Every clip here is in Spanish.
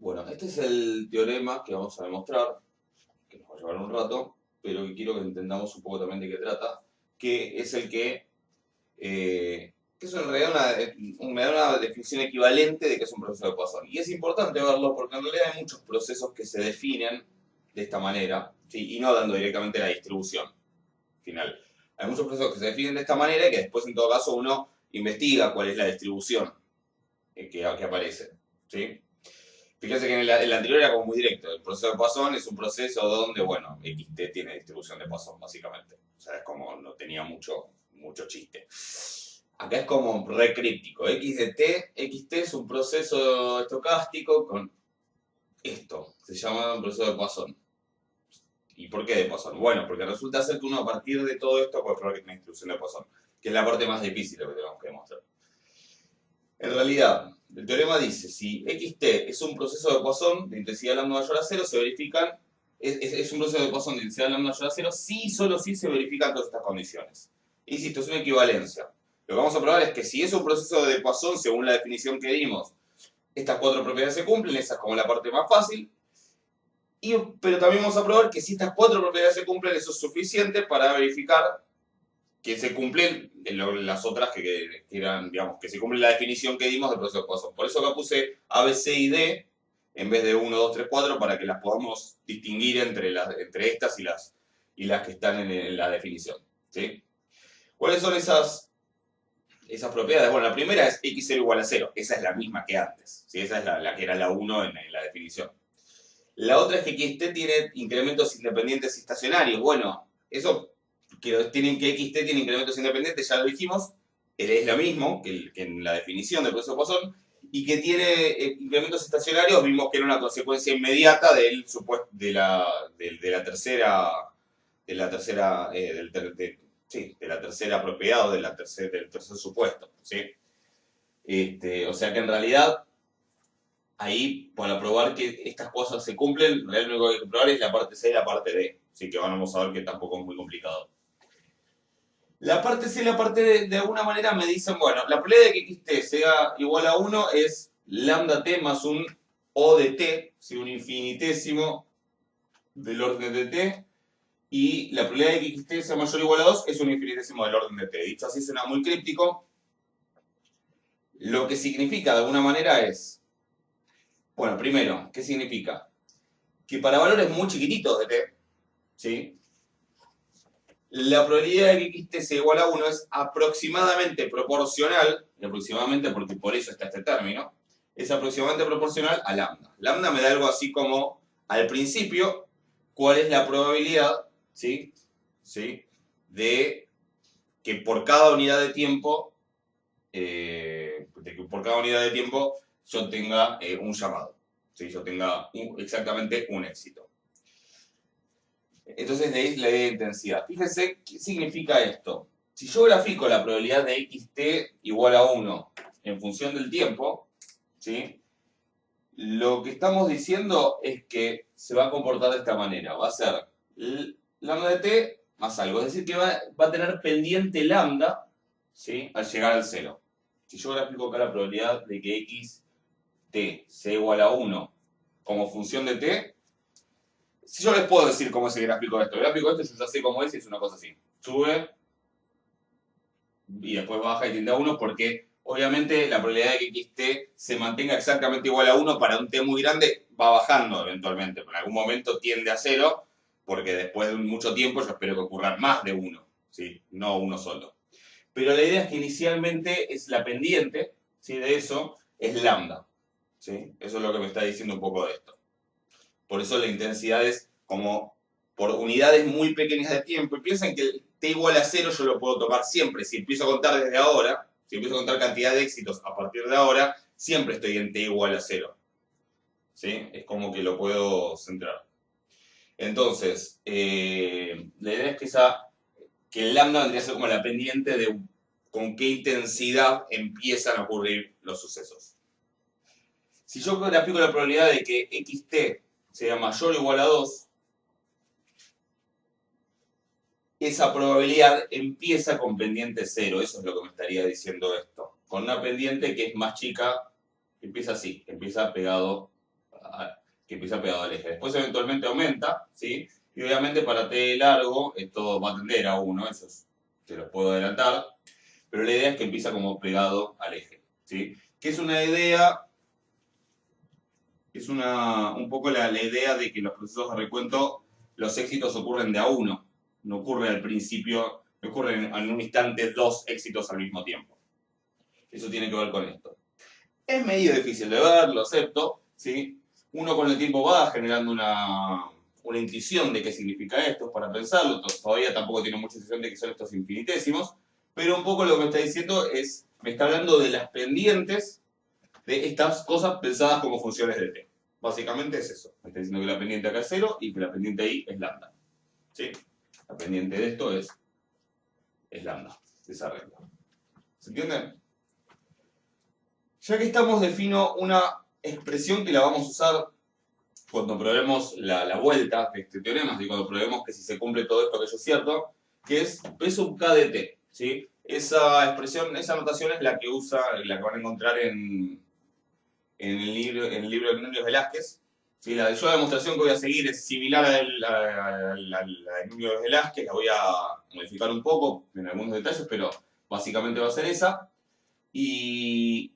Bueno, este es el teorema que vamos a demostrar, que nos va a llevar un rato, pero que quiero que entendamos un poco también de qué trata, que es el que es en realidad me da una definición equivalente de qué es un proceso de Poisson. Y es importante verlo porque en realidad hay muchos procesos que se definen de esta manera, ¿sí? Y no dando directamente la distribución final. Hay muchos procesos que se definen de esta manera y que después en todo caso uno investiga cuál es la distribución que aparece, ¿sí? Fíjense que en el anterior era como muy directo. El proceso de Poisson es un proceso donde, bueno, XT tiene distribución de Poisson, básicamente. O sea, es como no tenía mucho chiste. Acá es como re críptico. X de T, XT es un proceso estocástico con esto. Se llama un proceso de Poisson. ¿Y por qué de Poisson? Bueno, porque resulta ser que uno a partir de todo esto puede probar que tiene distribución de Poisson, que es la parte más difícil de lo que tenemos que demostrar. En realidad, el teorema dice, si xt es un proceso de Poisson de intensidad lambda mayor a cero, se verifican, es un proceso de Poisson de intensidad lambda mayor a cero, si y solo si se verifican todas estas condiciones. Insisto, es una equivalencia. Lo que vamos a probar es que si es un proceso de Poisson, según la definición que dimos, estas cuatro propiedades se cumplen, esa es como la parte más fácil, pero también vamos a probar que si estas cuatro propiedades se cumplen, eso es suficiente para verificar que se cumplen las otras que eran, digamos, que se cumple la definición que dimos del proceso de Poisson. Por eso acá puse A, B, C y D en vez de 1, 2, 3, 4 para que las podamos distinguir entre estas y las que están en la definición. ¿Sí? ¿Cuáles son esas propiedades? Bueno, la primera es x0 igual a 0. Esa es la misma que antes. ¿Sí? Esa es la que era la 1 en la definición. La otra es que XT tiene incrementos independientes y estacionarios. Bueno, eso que tienen que XT tiene incrementos independientes, ya lo dijimos, es lo mismo que en la definición del proceso de Poisson, y que tiene incrementos estacionarios, vimos que era una consecuencia inmediata de la tercera propiedad o del tercer supuesto, ¿sí? O sea que en realidad ahí, para probar que estas cosas se cumplen, lo único que hay que probar es la parte C y la parte D. Así que vamos a ver que tampoco es muy complicado. La parte C y la parte D, de alguna manera me dicen, bueno, la probabilidad de que xt sea igual a 1 es lambda t más un O de t, ¿sí? Un infinitésimo del orden de t, y la probabilidad de que xt sea mayor o igual a 2 es un infinitésimo del orden de t. Dicho así suena muy críptico. Lo que significa de alguna manera es, bueno, primero, ¿qué significa? Que para valores muy chiquititos de t, ¿sí? La probabilidad de que xt sea igual a 1 es aproximadamente proporcional, y aproximadamente porque por eso está este término, es aproximadamente proporcional a lambda. Lambda me da algo así como, al principio, cuál es la probabilidad, ¿sí? ¿Sí? De que por cada unidad de tiempo, yo tenga un llamado, ¿sí? Yo tenga exactamente un éxito. Entonces de ahí la idea de intensidad. Fíjense qué significa esto. Si yo grafico la probabilidad de xt igual a 1 en función del tiempo, ¿sí? Lo que estamos diciendo es que se va a comportar de esta manera. Va a ser lambda de t más algo. Es decir, que va a tener pendiente lambda, ¿sí? Al llegar al 0. Si yo grafico acá la probabilidad de que xt sea igual a 1 como función de t, si yo les puedo decir cómo es el gráfico de esto. El gráfico de esto yo ya sé cómo es y es una cosa así. Sube y después baja y tiende a 1 porque obviamente la probabilidad de que xt se mantenga exactamente igual a 1 para un t muy grande va bajando eventualmente. Pero en algún momento tiende a 0 porque después de mucho tiempo yo espero que ocurran más de 1. ¿Sí? No uno solo. Pero la idea es que inicialmente es la pendiente, ¿sí? De eso es lambda. ¿Sí? Eso es lo que me está diciendo un poco de esto. Por eso la intensidad es como por unidades muy pequeñas de tiempo. Y piensen que el t igual a 0 yo lo puedo tomar siempre. Si empiezo a contar desde ahora, si empiezo a contar cantidad de éxitos a partir de ahora, siempre estoy en t igual a 0. ¿Sí? Es como que lo puedo centrar. Entonces, la idea es que el lambda vendría a ser como la pendiente de con qué intensidad empiezan a ocurrir los sucesos. Si yo grafico la probabilidad de que xt sea mayor o igual a 2, esa probabilidad empieza con pendiente 0. Eso es lo que me estaría diciendo esto. Con una pendiente que es más chica, empieza así, empieza pegado que empieza pegado al eje. Después eventualmente aumenta, ¿sí? Y obviamente para t largo esto va a tender a 1, eso se los puedo adelantar, pero la idea es que empieza como pegado al eje, ¿sí? Que es una idea, es un poco la idea de que los procesos de recuento, los éxitos ocurren de a uno, no ocurre al principio, no ocurren en un instante dos éxitos al mismo tiempo. Eso tiene que ver con esto. Es medio difícil de ver, lo acepto, ¿sí? Uno con el tiempo va generando una intuición de qué significa esto, para pensarlo, todavía tampoco tiene mucha intuición de que son estos infinitésimos, pero un poco lo que me está diciendo es, me está hablando de las pendientes de estas cosas pensadas como funciones de t. Básicamente es eso, me está diciendo que la pendiente acá es 0 y que la pendiente ahí es lambda, ¿sí? La pendiente de esto es lambda, esa regla. ¿Se entiende? Ya que estamos, defino una expresión que la vamos a usar cuando probemos la vuelta de este teorema, y cuando probemos que si se cumple todo esto aquello es cierto, que es P sub k de t, ¿sí? Esa expresión, esa notación es la que van a encontrar en el libro de Núñez Velázquez. ¿Sí? La demostración que voy a seguir es similar a la de Núñez Velázquez, la voy a modificar un poco en algunos detalles, pero básicamente va a ser esa. Y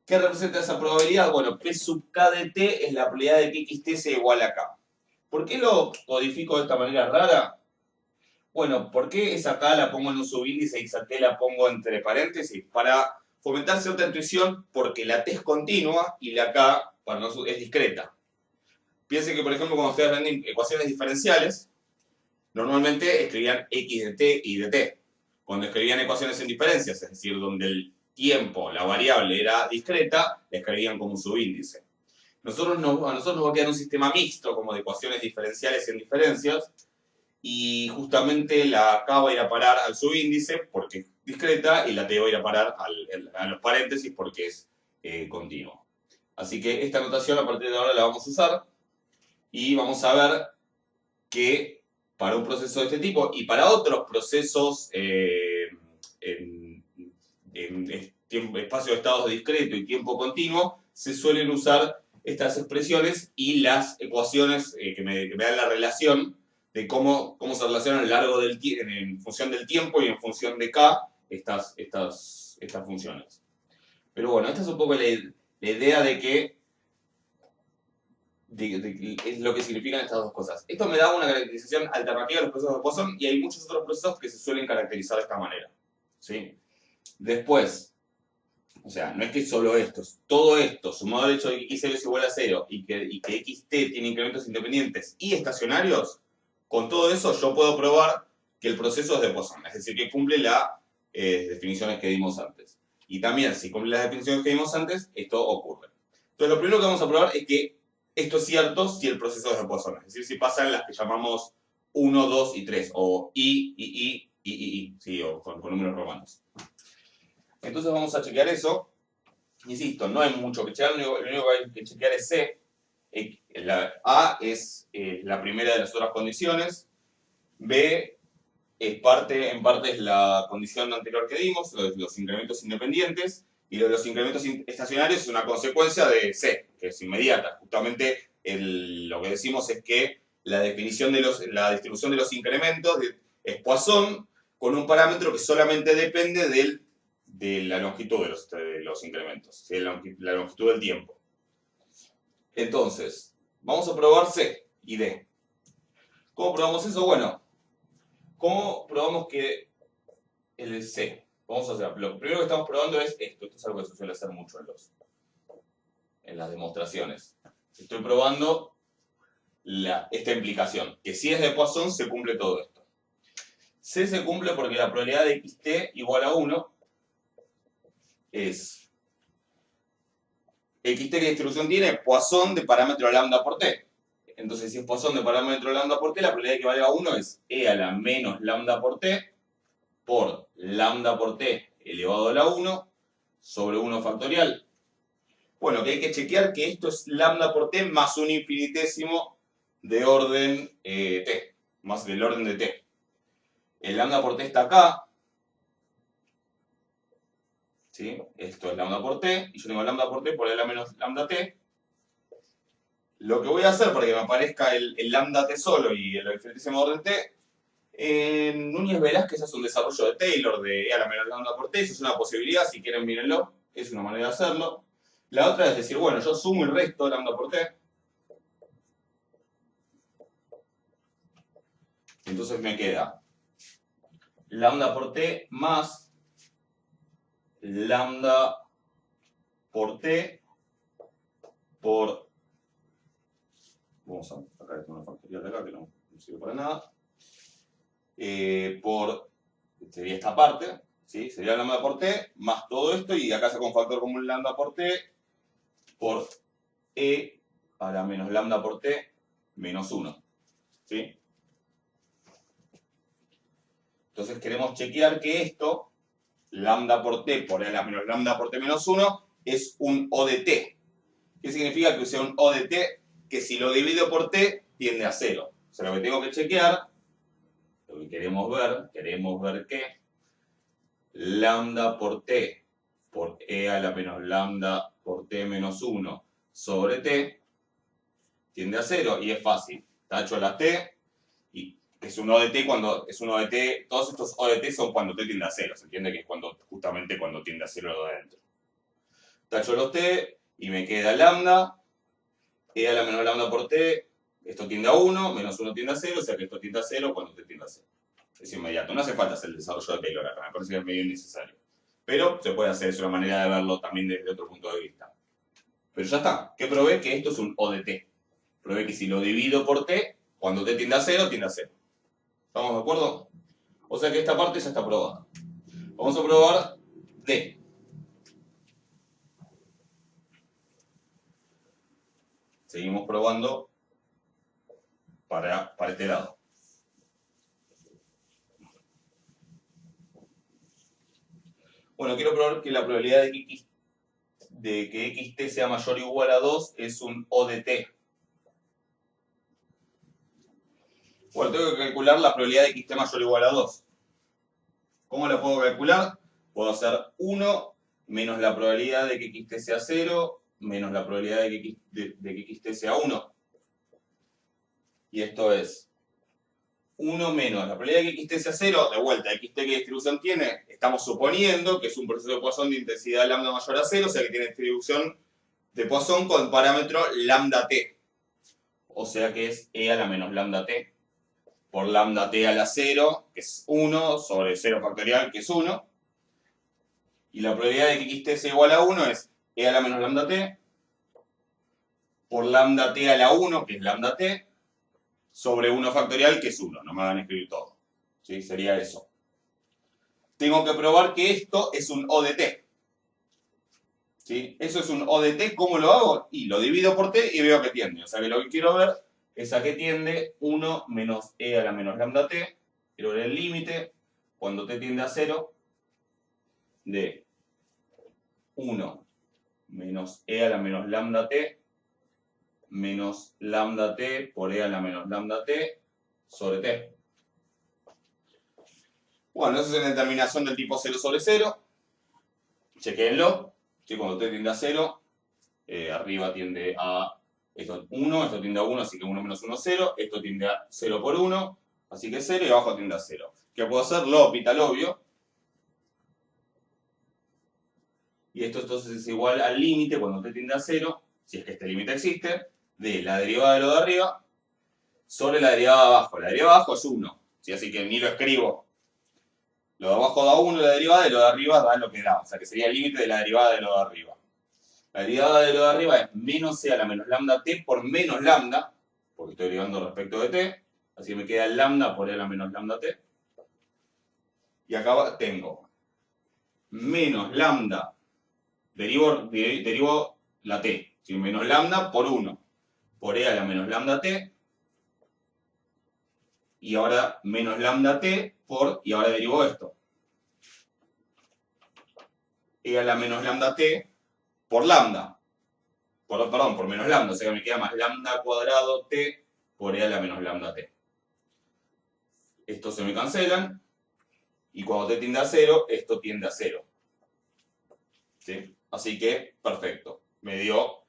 ¿qué representa esa probabilidad? Bueno, P sub k de t es la probabilidad de que xt sea igual a k. ¿Por qué lo codifico de esta manera rara? Bueno, ¿por qué esa k la pongo en un subíndice y esa t la pongo entre paréntesis? Para fomentar cierta intuición, porque la t es continua y la k es discreta. Piensen que, por ejemplo, cuando ustedes ven ecuaciones diferenciales, normalmente escribían x de t y de t. Cuando escribían ecuaciones en diferencias, es decir, donde el tiempo, la variable era discreta, la escribían como un subíndice. A nosotros nos va a quedar un sistema mixto, como de ecuaciones diferenciales en diferencias, y justamente la k va a ir a parar al subíndice porque es discreta, y la t va a ir a parar a los paréntesis porque es continuo. Así que esta notación a partir de ahora la vamos a usar, y vamos a ver que para un proceso de este tipo y para otros procesos en espacio de estados discreto y tiempo continuo, se suelen usar estas expresiones y las ecuaciones que me dan la relación de cómo se relacionan a lo largo del en función del tiempo y en función de k estas funciones. Pero bueno, esta es un poco la idea de que es lo que significan estas dos cosas. Esto me da una caracterización alternativa a los procesos de Poisson, y hay muchos otros procesos que se suelen caracterizar de esta manera, ¿sí? Después, o sea, no es que solo esto, todo esto, sumado al hecho de que x es igual a 0 y que xt tiene incrementos independientes y estacionarios, con todo eso yo puedo probar que el proceso es de Poisson, es decir, que cumple las definiciones que dimos antes. Y también, si cumple las definiciones que dimos antes, esto ocurre. Entonces, lo primero que vamos a probar es que esto es cierto si el proceso es de Poisson, es decir, si pasan las que llamamos 1, 2 y 3, o I, sí, o con números romanos. Entonces vamos a chequear eso. Insisto, no hay mucho que chequear, lo único que hay que chequear es C. La A es la primera de las otras condiciones. B en parte es la condición anterior que dimos, los incrementos independientes. Y lo de los incrementos estacionarios es una consecuencia de C, que es inmediata. Justamente lo que decimos es que la distribución de los incrementos es Poisson con un parámetro que solamente depende de la longitud de los incrementos, ¿sí? La longitud del tiempo. Entonces, vamos a probar C y D. ¿Cómo probamos eso? Bueno, ¿cómo probamos que el C? Vamos a hacer, lo primero que estamos probando es esto. Esto es algo que se suele hacer mucho en las demostraciones. Estoy probando esta implicación, que si es de Poisson se cumple todo esto. C se cumple porque la probabilidad de xt igual a 1 es xt, ¿qué distribución tiene? Poisson de parámetro lambda por t. Entonces, si es Poisson de parámetro lambda por t, la probabilidad de que valga 1 es e a la menos lambda por t por lambda por t elevado a la 1 sobre 1 factorial. Bueno, que hay que chequear que esto es lambda por t más un infinitésimo de orden t, más del orden de t. El lambda por t está acá, ¿sí? Esto es lambda por t, y yo tengo lambda por t por L menos lambda t. Lo que voy a hacer para que me aparezca el lambda t solo y el diferencial orden t, en Núñez Velázquez es un desarrollo de Taylor de e a la menor lambda por t, eso es una posibilidad, si quieren mírenlo, es una manera de hacerlo. La otra es decir, bueno, yo sumo y resto lambda por t. Entonces me queda lambda por t más lambda por t por... Vamos a sacar una factorial de acá que no sirve para nada. Sería esta parte, ¿sí? Sería lambda por t más todo esto y acá saco un factor común lambda por t por e a la menos lambda por t menos 1. ¿Sí? Entonces queremos chequear que esto, lambda por t por e a la menos lambda por t menos 1, es un O de t. ¿Qué significa que sea un O de t? Que si lo divido por t, tiende a 0. O sea, lo que tengo que chequear, lo que queremos ver que lambda por t por e a la menos lambda por t menos 1 sobre t tiende a 0 y es fácil. Tacho las t y es un O de t cuando es un O de t. Todos estos O de t son cuando t tiende a 0. Se entiende que es justamente cuando tiende a 0 lo de adentro. Tacho los t y me queda lambda e a la menos lambda por t. Esto tiende a 1, menos 1 tiende a 0, o sea que esto tiende a 0 cuando t tiende a 0. Es inmediato. No hace falta hacer el desarrollo de Taylor acá, me parece que es medio innecesario. Pero se puede hacer, es una manera de verlo también desde otro punto de vista. Pero ya está. ¿Qué probé? Que esto es un O de t. Probé que si lo divido por t, cuando t tiende a 0, tiende a 0. ¿Estamos de acuerdo? O sea que esta parte ya está probada. Vamos a probar d. Seguimos probando para este lado. Bueno, quiero probar que la probabilidad de que xt sea mayor o igual a 2 es un O de t. Bueno, tengo que calcular la probabilidad de que xt mayor o igual a 2. ¿Cómo la puedo calcular? Puedo hacer 1 menos la probabilidad de que xt sea 0 menos la probabilidad de que xt sea 1. Y esto es 1 menos la probabilidad de que xt sea 0, de vuelta, xt qué distribución tiene, estamos suponiendo que es un proceso de Poisson de intensidad lambda mayor a 0, o sea que tiene distribución de Poisson con parámetro lambda t. O sea que es e a la menos lambda t por lambda t a la 0, que es 1, sobre 0 factorial, que es 1. Y la probabilidad de que xt sea igual a 1 es e a la menos lambda t por lambda t a la 1, que es lambda t, sobre 1 factorial, que es 1. No me van a escribir todo. ¿Sí? Sería eso. Tengo que probar que esto es un O de t. ¿Sí? Eso es un O de t. ¿Cómo lo hago? Y lo divido por t y veo que tiende. O sea que lo que quiero ver es a qué tiende 1 menos e a la menos lambda t. Quiero ver el límite cuando t tiende a 0 de 1 menos e a la menos lambda t menos lambda t por e a la menos lambda t sobre t. Bueno, eso es una determinación del tipo 0 sobre 0. Chequenlo. ¿Sí? Cuando t tiende a 0, arriba tiende a esto 1, esto tiende a 1, así que 1 menos 1, 0. Esto tiende a 0 por 1, así que 0, y abajo tiende a 0. ¿Qué puedo hacer? L'Hopital, obvio. Y esto entonces es igual al límite cuando t tiende a 0, si es que este límite existe, de la derivada de lo de arriba sobre la derivada de abajo. La derivada de abajo es 1, ¿sí? Así que ni lo escribo. Lo de abajo da 1, la derivada, y lo de arriba da lo que da. O sea que sería el límite de la derivada de lo de arriba. La derivada de lo de arriba es menos e a la menos lambda t por menos lambda, porque estoy derivando respecto de t. Así que me queda lambda por e a la menos lambda t. Y acá tengo menos lambda, derivo la t, ¿sí? Menos lambda por 1 por e a la menos lambda t. Y ahora menos lambda t por, y ahora derivo esto. E a la menos lambda t por lambda. Perdón, por menos lambda. O sea que me queda más lambda cuadrado t por e a la menos lambda t. Estos se me cancelan. Y cuando t tiende a 0, esto tiende a 0. ¿Sí? Así que, perfecto. Me dio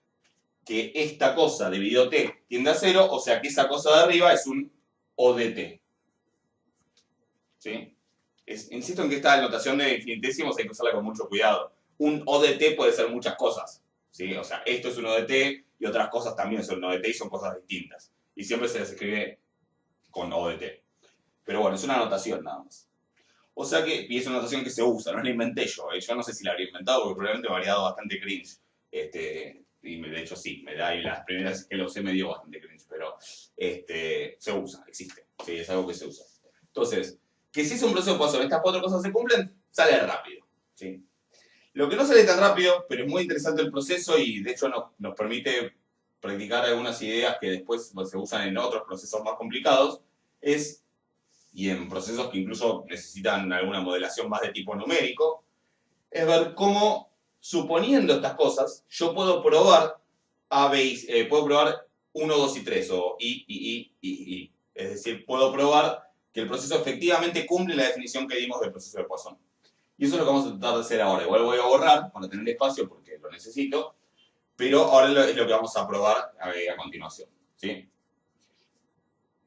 que esta cosa dividido t tiende a 0, o sea que esa cosa de arriba es un O de t. ¿Sí? Insisto en que esta notación de infinitésimos hay que usarla con mucho cuidado. Un O de t puede ser muchas cosas. ¿Sí? O sea, esto es un O de t y otras cosas también son un O de t y son cosas distintas. Y siempre se las escribe con O de t. Pero bueno, es una notación nada más. O sea que, y es una notación que se usa, no la inventé yo. Yo no sé si la habría inventado porque probablemente me habría dado bastante cringe. Y de hecho sí, me da, y las primeras veces que lo usé me dio bastante cringe, pero se usa, existe. Sí, es algo que se usa. Entonces, que si es un proceso de Poisson, estas 4 cosas se cumplen, sale rápido. ¿Sí? Lo que no sale tan rápido, pero es muy interesante el proceso y de hecho nos permite practicar algunas ideas que después se usan en otros procesos más complicados, y en procesos que incluso necesitan alguna modelación más de tipo numérico, es ver cómo, suponiendo estas cosas, yo puedo probar A, B, puedo probar 1, 2 y 3, o I. Es decir, puedo probar que el proceso efectivamente cumple la definición que dimos del proceso de Poisson. Y eso es lo que vamos a tratar de hacer ahora. Igual voy a borrar para tener espacio porque lo necesito, pero ahora es lo que vamos a probar a continuación. ¿Sí?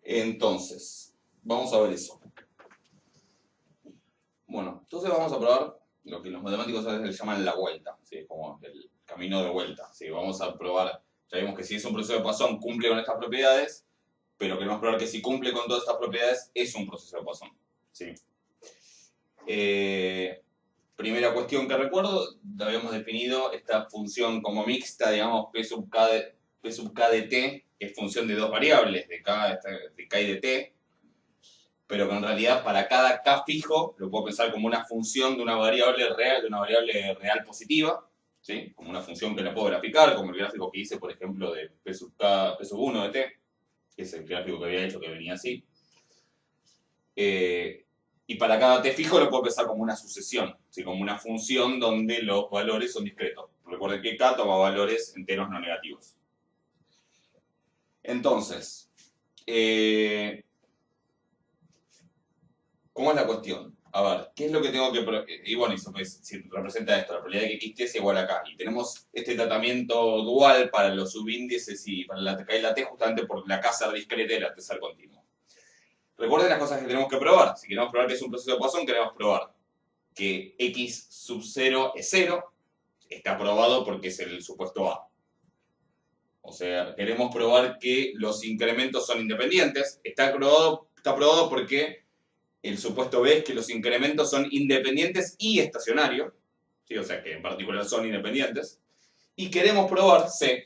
Entonces, vamos a ver eso. Bueno, entonces vamos a probar lo que los matemáticos a veces le llaman la vuelta, ¿sí? Como el camino de vuelta. ¿Sí? Vamos a probar, ya vimos que si es un proceso de Poisson cumple con estas propiedades, pero queremos probar que si cumple con todas estas propiedades es un proceso de Poisson. ¿Sí? Primera cuestión que recuerdo, habíamos definido esta función como mixta, digamos, P sub k de t, que es función de dos variables, de k y de t, pero que en realidad para cada k fijo lo puedo pensar como una función de una variable real positiva, ¿sí? Como una función que la puedo graficar, como el gráfico que hice, por ejemplo, de P sub 1 de t, que es el gráfico que había hecho que venía así. Y para cada t fijo lo puedo pensar como una sucesión, ¿sí? Como una función donde los valores son discretos. Recuerden que k toma valores enteros no negativos. Entonces, ¿cómo es la cuestión? A ver, ¿qué es lo que tengo que... Y bueno, eso pues, si representa esto, la probabilidad de que xt es igual a k. Y tenemos este tratamiento dual para los subíndices y para la k y la t justamente por la k ser discreta y la t ser continua. Recuerden las cosas que tenemos que probar. Si queremos probar que es un proceso de Poisson, queremos probar que x sub 0 es 0. Está probado porque es el supuesto A. O sea, queremos probar que los incrementos son independientes. Está probado porque el supuesto B es que los incrementos son independientes y estacionarios. ¿Sí? O sea, que en particular son independientes. Y queremos probar C,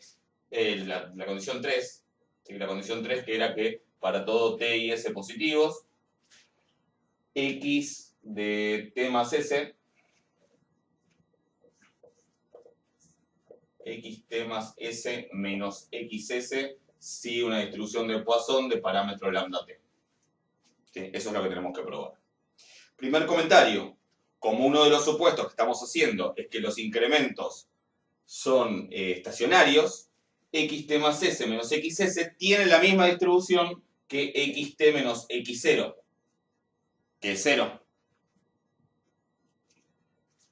la condición 3. ¿Sí? La condición 3 que era que para todo t y s positivos, x de t más s, xt más s menos xs, sigue una distribución de Poisson de parámetro lambda t. ¿Sí? Eso es lo que tenemos que probar. Primer comentario. Como uno de los supuestos que estamos haciendo es que los incrementos son estacionarios, xt más s menos xs tiene la misma distribución que xt menos x0, que es 0.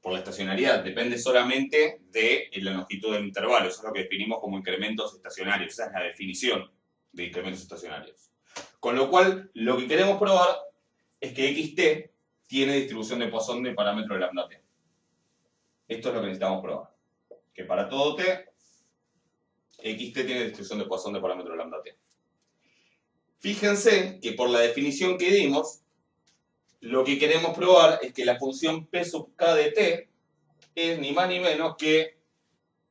Por la estacionariedad, depende solamente de la longitud del intervalo. Eso es lo que definimos como incrementos estacionarios. Esa es la definición de incrementos estacionarios. Con lo cual, lo que queremos probar es que xt tiene distribución de Poisson de parámetro de lambda t. Esto es lo que necesitamos probar. Que para todo t, xt tiene distribución de Poisson de parámetro de lambda t. Fíjense que por la definición que dimos, lo que queremos probar es que la función p sub k de t es ni más ni menos que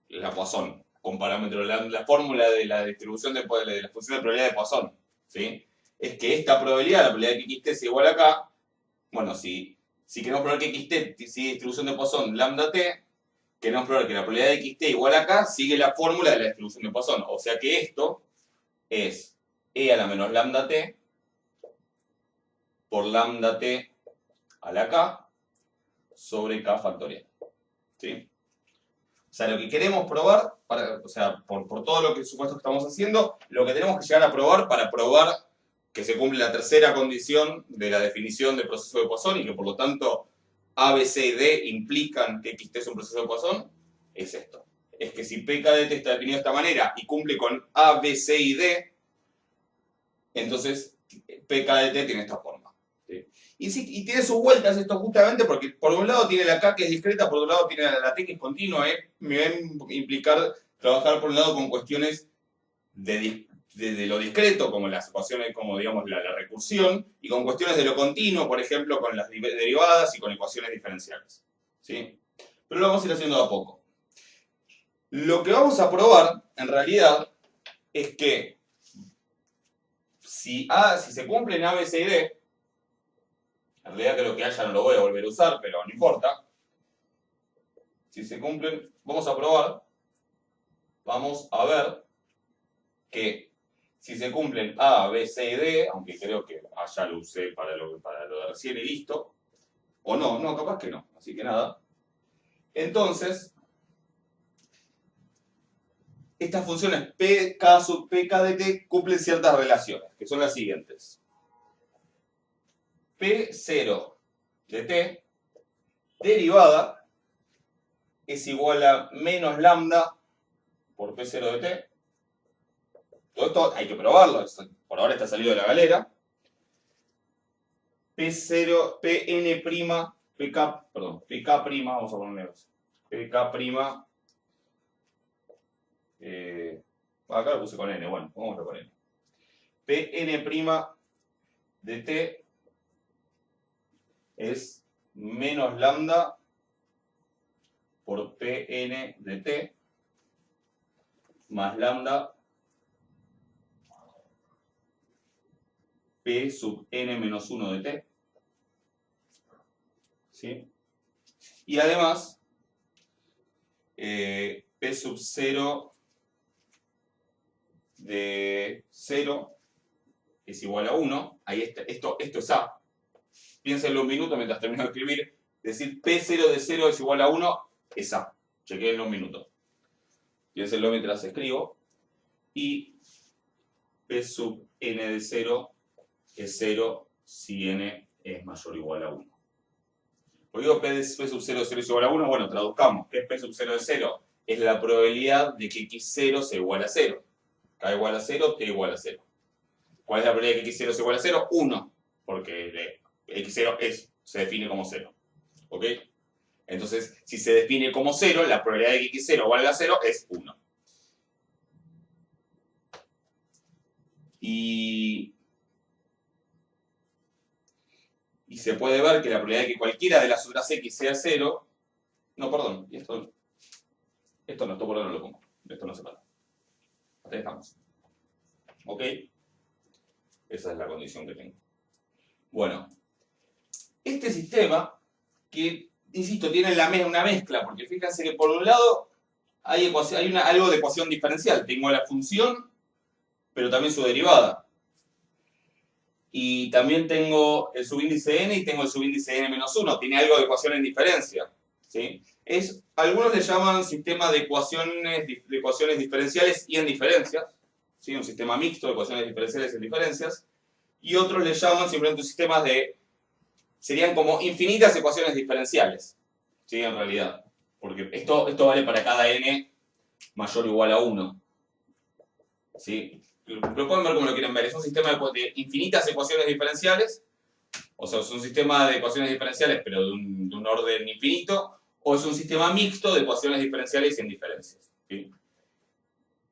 la Poisson, con parámetro, la fórmula de la distribución de la función de probabilidad de Poisson. ¿Sí? Es que esta probabilidad, la probabilidad de que xt sea igual a k, bueno, si queremos probar que xt sigue distribución de Poisson lambda t, queremos probar que la probabilidad de xt igual a k sigue la fórmula de la distribución de Poisson. O sea que esto es e a la menos lambda t por lambda t a la k sobre k factorial. ¿Sí? O sea, lo que queremos probar, por todo lo que supuesto que estamos haciendo, lo que tenemos que llegar a probar para probar que se cumple la tercera condición de la definición del proceso de Poisson y que por lo tanto A, B, C y D implican que xt es un proceso de Poisson, es esto. es que si P cadet está definido de esta manera y cumple con A, B, C y D, entonces P cadet tiene esta forma. ¿Sí? Y tiene sus vueltas esto justamente porque por un lado tiene la K que es discreta, por otro lado tiene la T que es continua. Me va a implicar trabajar por un lado con cuestiones de lo discreto, como las ecuaciones, como digamos la recursión, y con cuestiones de lo continuo, por ejemplo, con las derivadas y con ecuaciones diferenciales. ¿Sí? Pero lo vamos a ir haciendo de a poco. Lo que vamos a probar, en realidad, es que si se cumplen A, B, C y D, en realidad creo que A ya no lo voy a volver a usar, pero no importa. Si se cumplen, vamos a probar, vamos a ver que si se cumplen A, B, C y D, aunque creo que A ya lo usé para lo de recién y listo, o no, capaz que no, así que nada. Entonces, estas funciones K sub P, K de T cumplen ciertas relaciones, que son las siguientes. P0 de T derivada es igual a menos lambda por P0 de T. Todo esto hay que probarlo, por ahora está salido de la galera. P0, PN', PK, perdón, PK', vamos a ponerle PK', acá lo puse con N, bueno, pongámoslo con N. PN' de T es menos lambda por Pn de T más lambda P sub n menos 1 de T. ¿Sí? Y además, P sub 0 de 0 es igual a 1. Ahí está, esto es A. Piénsenlo un minuto mientras termino de escribir. Decir P0 de 0 es igual a 1 es A. Chequenlo un minuto. Piénsenlo mientras escribo. Y P sub n de 0 es 0 si n es mayor o igual a 1. Por digo P sub 0 de 0 es igual a 1, bueno, traduzcamos. ¿Qué es P sub 0 de 0? Es la probabilidad de que x0 sea igual a 0. K igual a 0, T igual a 0. ¿Cuál es la probabilidad de que x0 sea igual a 0? 1, porque x0 se define como 0. ¿Ok? Entonces, si se define como 0, la probabilidad de que x0 valga 0 es 1. Y se puede ver que la probabilidad de que cualquiera de las otras x sea 0... No, perdón, esto no, esto por ahora no lo pongo. Esto no se para. Hasta ahí estamos. ¿Ok? Esa es la condición que tengo. Bueno, este sistema, que, insisto, tiene una mezcla, porque fíjense que por un lado hay algo de ecuación diferencial. Tengo la función, pero también su derivada. Y también tengo el subíndice n y tengo el subíndice n menos 1. Tiene algo de ecuación en diferencia. ¿Sí? Algunos le llaman sistema de ecuaciones diferenciales y en diferencias. ¿Sí? Un sistema mixto de ecuaciones diferenciales y en diferencias. Y otros le llaman simplemente sistemas serían como infinitas ecuaciones diferenciales. ¿Sí? En realidad. Porque esto vale para cada n mayor o igual a 1. ¿Sí? Pero pueden ver como lo quieren ver. Es un sistema de infinitas ecuaciones diferenciales. O sea, es un sistema de ecuaciones diferenciales, pero de un orden infinito. O es un sistema mixto de ecuaciones diferenciales y en diferencias. ¿Sí?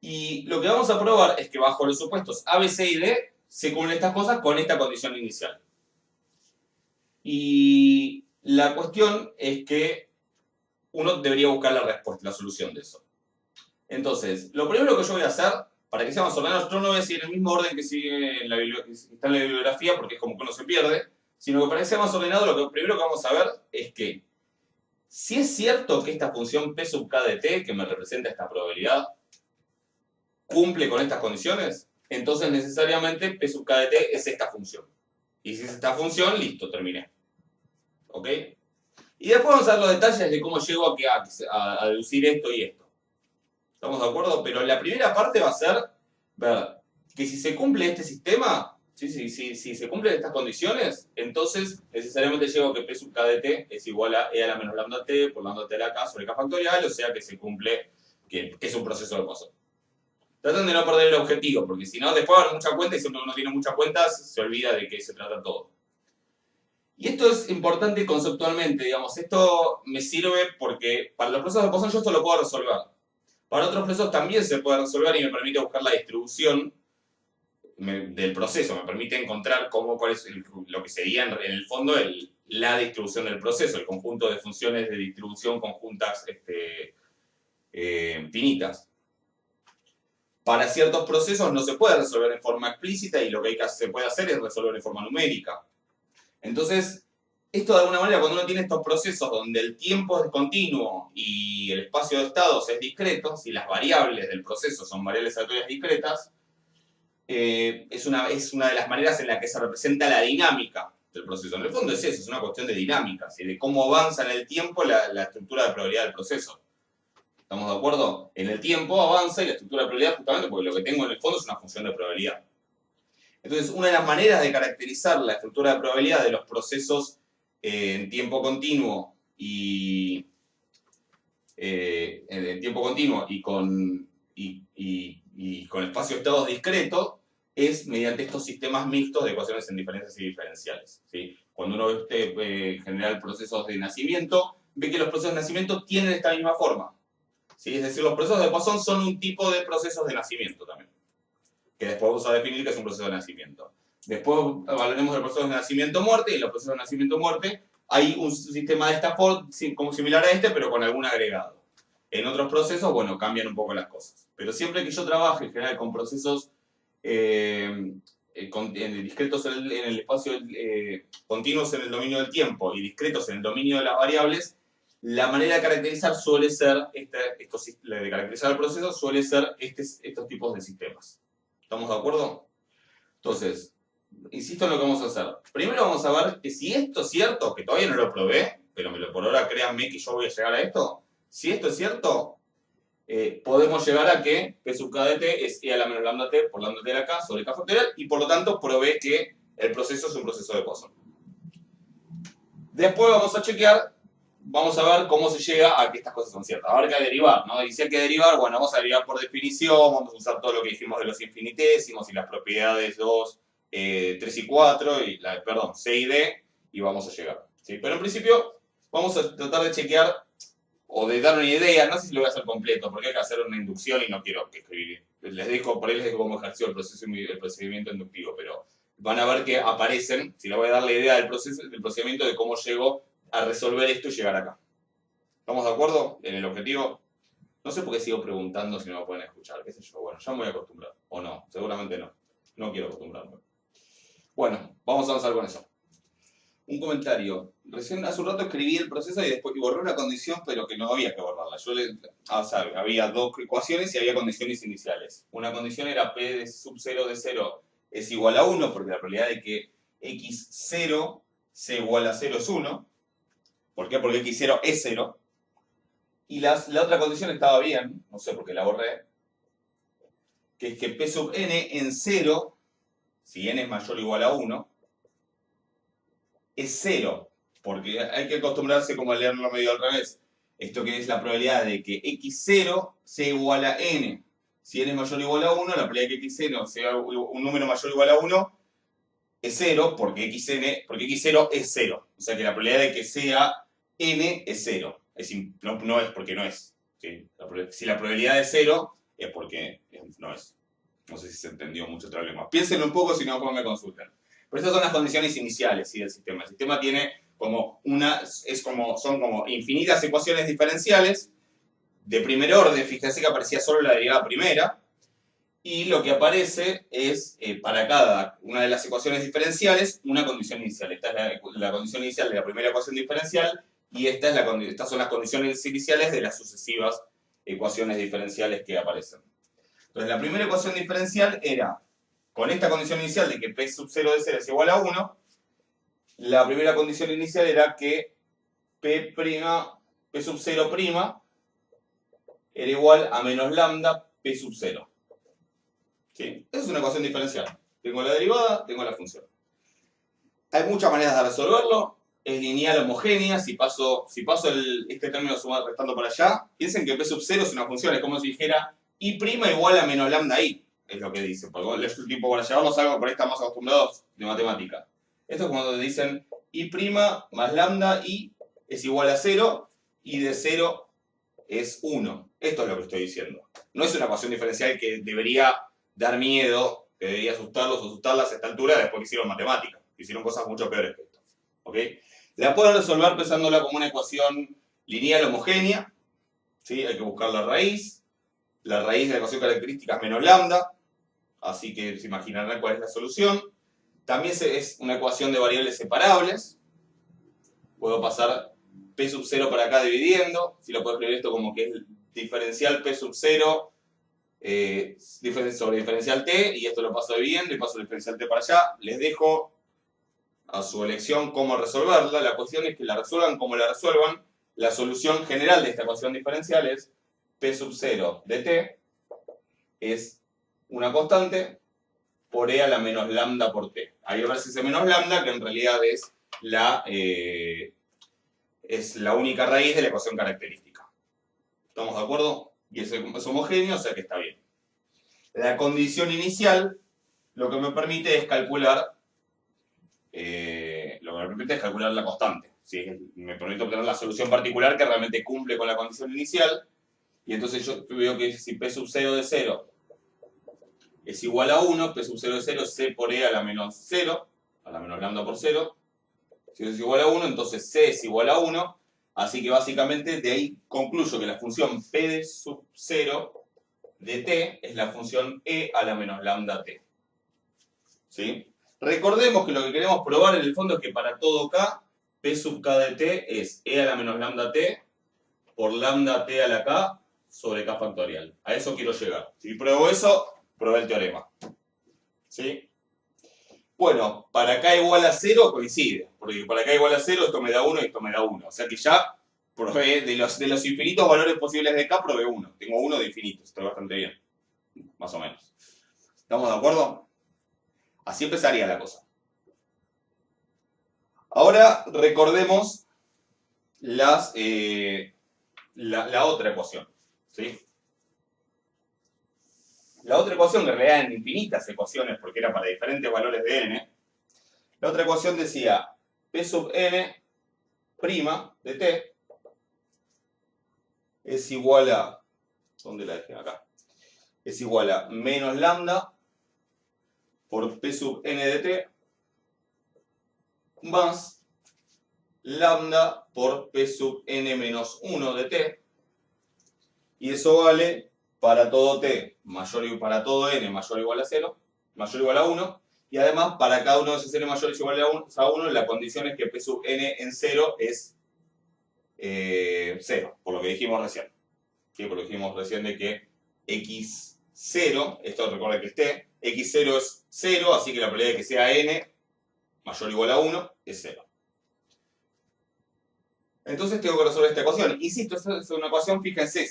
Y lo que vamos a probar es que bajo los supuestos A, B, C y D se cumplen estas cosas con esta condición inicial. Y la cuestión es que uno debería buscar la respuesta, la solución de eso. Entonces, lo primero que yo voy a hacer, para que sea más ordenado, yo no voy a seguir el mismo orden que sigue está en la bibliografía, porque es como que uno se pierde, sino que para que sea más ordenado, lo primero que vamos a ver es que si es cierto que esta función P sub K de T, que me representa esta probabilidad, cumple con estas condiciones, entonces necesariamente P sub K de T es esta función. Y si es esta función, listo, terminé. ¿Ok? Y después vamos a ver los detalles de cómo llego a deducir esto y esto. ¿Estamos de acuerdo? Pero la primera parte va a ser ver que si se cumple este sistema, si se cumplen estas condiciones, entonces necesariamente llego a que P sub K de T es igual a E a la menos lambda T por lambda T a la K sobre K factorial, o sea que se cumple que es un proceso de Poisson. Tratan de no perder el objetivo, porque si no, después va a haber mucha cuenta y siempre que uno tiene muchas cuentas se olvida de qué se trata todo. Y esto es importante conceptualmente, digamos, esto me sirve porque para los procesos de Poisson yo esto lo puedo resolver. Para otros procesos también se puede resolver y me permite buscar la distribución del proceso, me permite encontrar cuál es lo que sería en el fondo la distribución del proceso, el conjunto de funciones de distribución conjuntas finitas. Para ciertos procesos no se puede resolver de forma explícita y lo que se puede hacer es resolver de forma numérica. Entonces, esto de alguna manera, cuando uno tiene estos procesos donde el tiempo es continuo y el espacio de estados es discreto, si las variables del proceso son variables aleatorias discretas, es una de las maneras en la que se representa la dinámica del proceso. En el fondo es eso, es una cuestión de dinámica, ¿sí? De cómo avanza en el tiempo la estructura de probabilidad del proceso. ¿Estamos de acuerdo? En el tiempo avanza y la estructura de probabilidad justamente porque lo que tengo en el fondo es una función de probabilidad. Entonces, una de las maneras de caracterizar la estructura de probabilidad de los procesos en tiempo continuo y con espacio de estados discretos es mediante estos sistemas mixtos de ecuaciones en diferencias y diferenciales. ¿Sí? Cuando uno ve generar procesos de nacimiento, ve que los procesos de nacimiento tienen esta misma forma. ¿Sí? Es decir, los procesos de Poisson son un tipo de procesos de nacimiento también, que después vamos a definir que es un proceso de nacimiento. Después hablaremos de procesos de nacimiento-muerte, y en los procesos de nacimiento-muerte hay un sistema de Stafford como similar a este, pero con algún agregado. En otros procesos, bueno, cambian un poco las cosas. Pero siempre que yo trabaje en general con procesos discretos en el espacio, continuos en el dominio del tiempo y discretos en el dominio de las variables, la manera de caracterizar suele ser, de caracterizar el proceso suele ser estos tipos de sistemas. ¿Estamos de acuerdo? Entonces, insisto en lo que vamos a hacer. Primero vamos a ver que si esto es cierto, que todavía no lo probé, pero por ahora créanme que yo voy a llegar a esto. Si esto es cierto, podemos llegar a que P sub k de t es e a la menos lambda t por lambda t de la k sobre k factorial y por lo tanto probé que el proceso es un proceso de Poisson. Después vamos a chequear, vamos a ver cómo se llega a que estas cosas son ciertas. A ver qué derivar, ¿no? Y si hay que derivar, bueno, vamos a derivar por definición, vamos a usar todo lo que dijimos de los infinitésimos y las propiedades 2, 3 y 4, perdón, C y D, y vamos a llegar. ¿Sí? Pero en principio vamos a tratar de chequear o de dar una idea, no sé si lo voy a hacer completo, porque hay que hacer una inducción y no quiero que escribir. Por ahí les dejo cómo ejerció el procedimiento inductivo, pero van a ver que aparecen, si les voy a dar la idea del procedimiento de cómo llego a resolver esto y llegar acá. ¿Estamos de acuerdo en el objetivo? No sé por qué sigo preguntando si no me pueden escuchar, qué sé yo. Bueno, ya me voy a acostumbrar. O no, seguramente no. No quiero acostumbrarme. Bueno, vamos a avanzar con eso. Un comentario. Recién hace un rato escribí el proceso y después borré una condición, pero que no había que borrarla. Había dos ecuaciones y había condiciones iniciales. Una condición era P de sub 0 de 0 es igual a 1, porque la probabilidad de que x0 sea igual a 0 es 1. ¿Por qué? Porque x0 es 0. Y la otra condición estaba bien, no sé por qué la borré, que es que P sub n en 0, si n es mayor o igual a 1, es 0, porque hay que acostumbrarse como a leerlo medio al revés. Esto que es la probabilidad de que x0 sea igual a n. Si n es mayor o igual a 1, la probabilidad de que x0 sea un número mayor o igual a 1 es 0, porque x0 es 0. O sea que la probabilidad de que sea n es 0. No es porque no es. ¿Sí? Si la probabilidad es 0, es porque no es. No sé si se entendió mucho otra vez más. Piénsenlo un poco, si no, después me consultan. Pero estas son las condiciones iniciales, ¿sí? Del sistema. El sistema tiene son como infinitas ecuaciones diferenciales de primer orden. Fíjense que aparecía solo la derivada primera. Y lo que aparece es, para cada una de las ecuaciones diferenciales, una condición inicial. Esta es la condición inicial de la primera ecuación diferencial y estas son las condiciones iniciales de las sucesivas ecuaciones diferenciales que aparecen. Entonces, la primera ecuación diferencial era, con esta condición inicial de que P sub 0 de 0 es igual a 1, la primera condición inicial era que P sub 0' era igual a menos lambda P sub 0. ¿Sí? Esa es una ecuación diferencial. Tengo la derivada, tengo la función. Hay muchas maneras de resolverlo. es lineal homogénea. Si paso este término restando para allá, piensen que P sub 0 es una función, es como si dijera I' igual a menos lambda I, es lo que dice. Porque tipo, para llevarlos a algo por ahí están más acostumbrados de matemática. Esto es cuando te dicen I' más lambda I es igual a 0, y de 0 es 1. Esto es lo que estoy diciendo. No es una ecuación diferencial que debería dar miedo, que debería asustarlos o asustarlas a esta altura después que hicieron matemática. Hicieron cosas mucho peores que esto. ¿Ok? La pueden resolver pensándola como una ecuación lineal homogénea. ¿Sí? Hay que buscar la raíz. La raíz de la ecuación característica es menos lambda. Así que se imaginarán cuál es la solución. También es una ecuación de variables separables. Puedo pasar P sub 0 para acá dividiendo. Si lo puedo escribir esto como que es diferencial P sub 0 sobre diferencial T. Y esto lo paso dividiendo y paso el diferencial T para allá. Les dejo a su elección cómo resolverla. La cuestión es que la resuelvan como la resuelvan. La solución general de esta ecuación diferencial es P sub 0 de T es una constante por E a la menos lambda por T. Ahí aparece ese menos lambda, que en realidad es la única raíz de la ecuación característica. ¿Estamos de acuerdo? Y es homogéneo, o sea que está bien. La condición inicial lo que me permite es calcular la constante. ¿Sí? Me permite obtener la solución particular que realmente cumple con la condición inicial. Y entonces yo veo que si P sub 0 de 0 es igual a 1, P sub 0 de 0 es C por E a la menos 0, a la menos lambda por 0. Si eso es igual a 1, entonces C es igual a 1. Así que básicamente de ahí concluyo que la función P de sub 0 de T es la función E a la menos lambda T. ¿Sí? Recordemos que lo que queremos probar en el fondo es que para todo K, P sub K de T es E a la menos lambda T por lambda T a la K sobre K factorial. A eso quiero llegar. Si pruebo eso, probé el teorema. ¿Sí? Bueno, para K igual a 0 coincide. Porque para K igual a 0 esto me da 1 y esto me da 1. O sea que ya probé de los infinitos valores posibles de K, probé 1. Tengo 1 de infinitos. Está bastante bien. Más o menos. ¿Estamos de acuerdo? Así empezaría la cosa. Ahora recordemos la otra ecuación. ¿Sí? La otra ecuación, que en realidad eran infinitas ecuaciones porque era para diferentes valores de n. La otra ecuación decía P sub n' de t es igual a... ¿Dónde la dejé? Acá. Es igual a menos lambda por P sub n de t más lambda por P sub n menos 1 de t. Y eso vale para todo t mayor y para todo n mayor o igual a 0, mayor o igual a 1. Y además, para cada uno de esos n mayores o iguales a 1, la condición es que P sub n en 0 es 0, por lo que dijimos recién. ¿Sí? Por lo que dijimos recién de que x0, esto recuerda que es t, x0 es 0, así que la probabilidad de que sea n mayor o igual a 1 es 0. Entonces tengo que resolver esta ecuación. Insisto, esta es una ecuación, fíjense,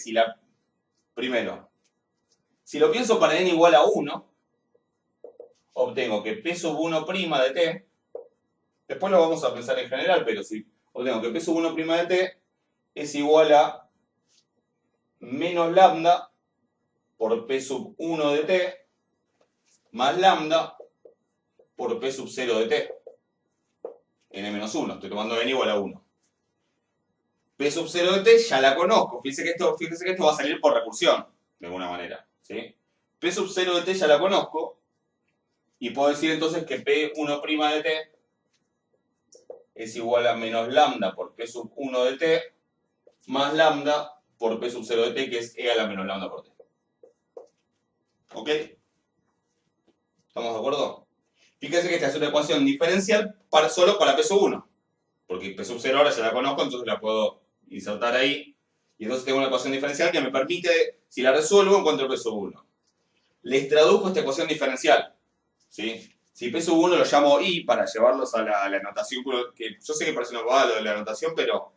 primero, si lo pienso para n igual a 1, obtengo que P sub 1' de t, después lo vamos a pensar en general, pero si obtengo que P sub 1' de t es igual a menos lambda por P sub 1 de t más lambda por P sub 0 de t. n menos 1, estoy tomando n igual a 1. P sub 0 de t ya la conozco. Fíjense que esto va a salir por recursión, de alguna manera. ¿Sí? P sub 0 de t ya la conozco. Y puedo decir entonces que P1' de t es igual a menos lambda por P sub 1 de t más lambda por P sub 0 de t, que es E a la menos lambda por t. ¿Ok? ¿Estamos de acuerdo? Fíjense que esta es una ecuación diferencial solo para P sub 1. Porque P sub 0 ahora ya la conozco, entonces la puedo insertar ahí. Y entonces tengo una ecuación diferencial que me permite, si la resuelvo, encuentro P sub 1. Les traduzco esta ecuación diferencial. ¿Sí? Si P sub 1 lo llamo I para llevarlos a la notación, que yo sé que parece una bobada lo de la notación, pero,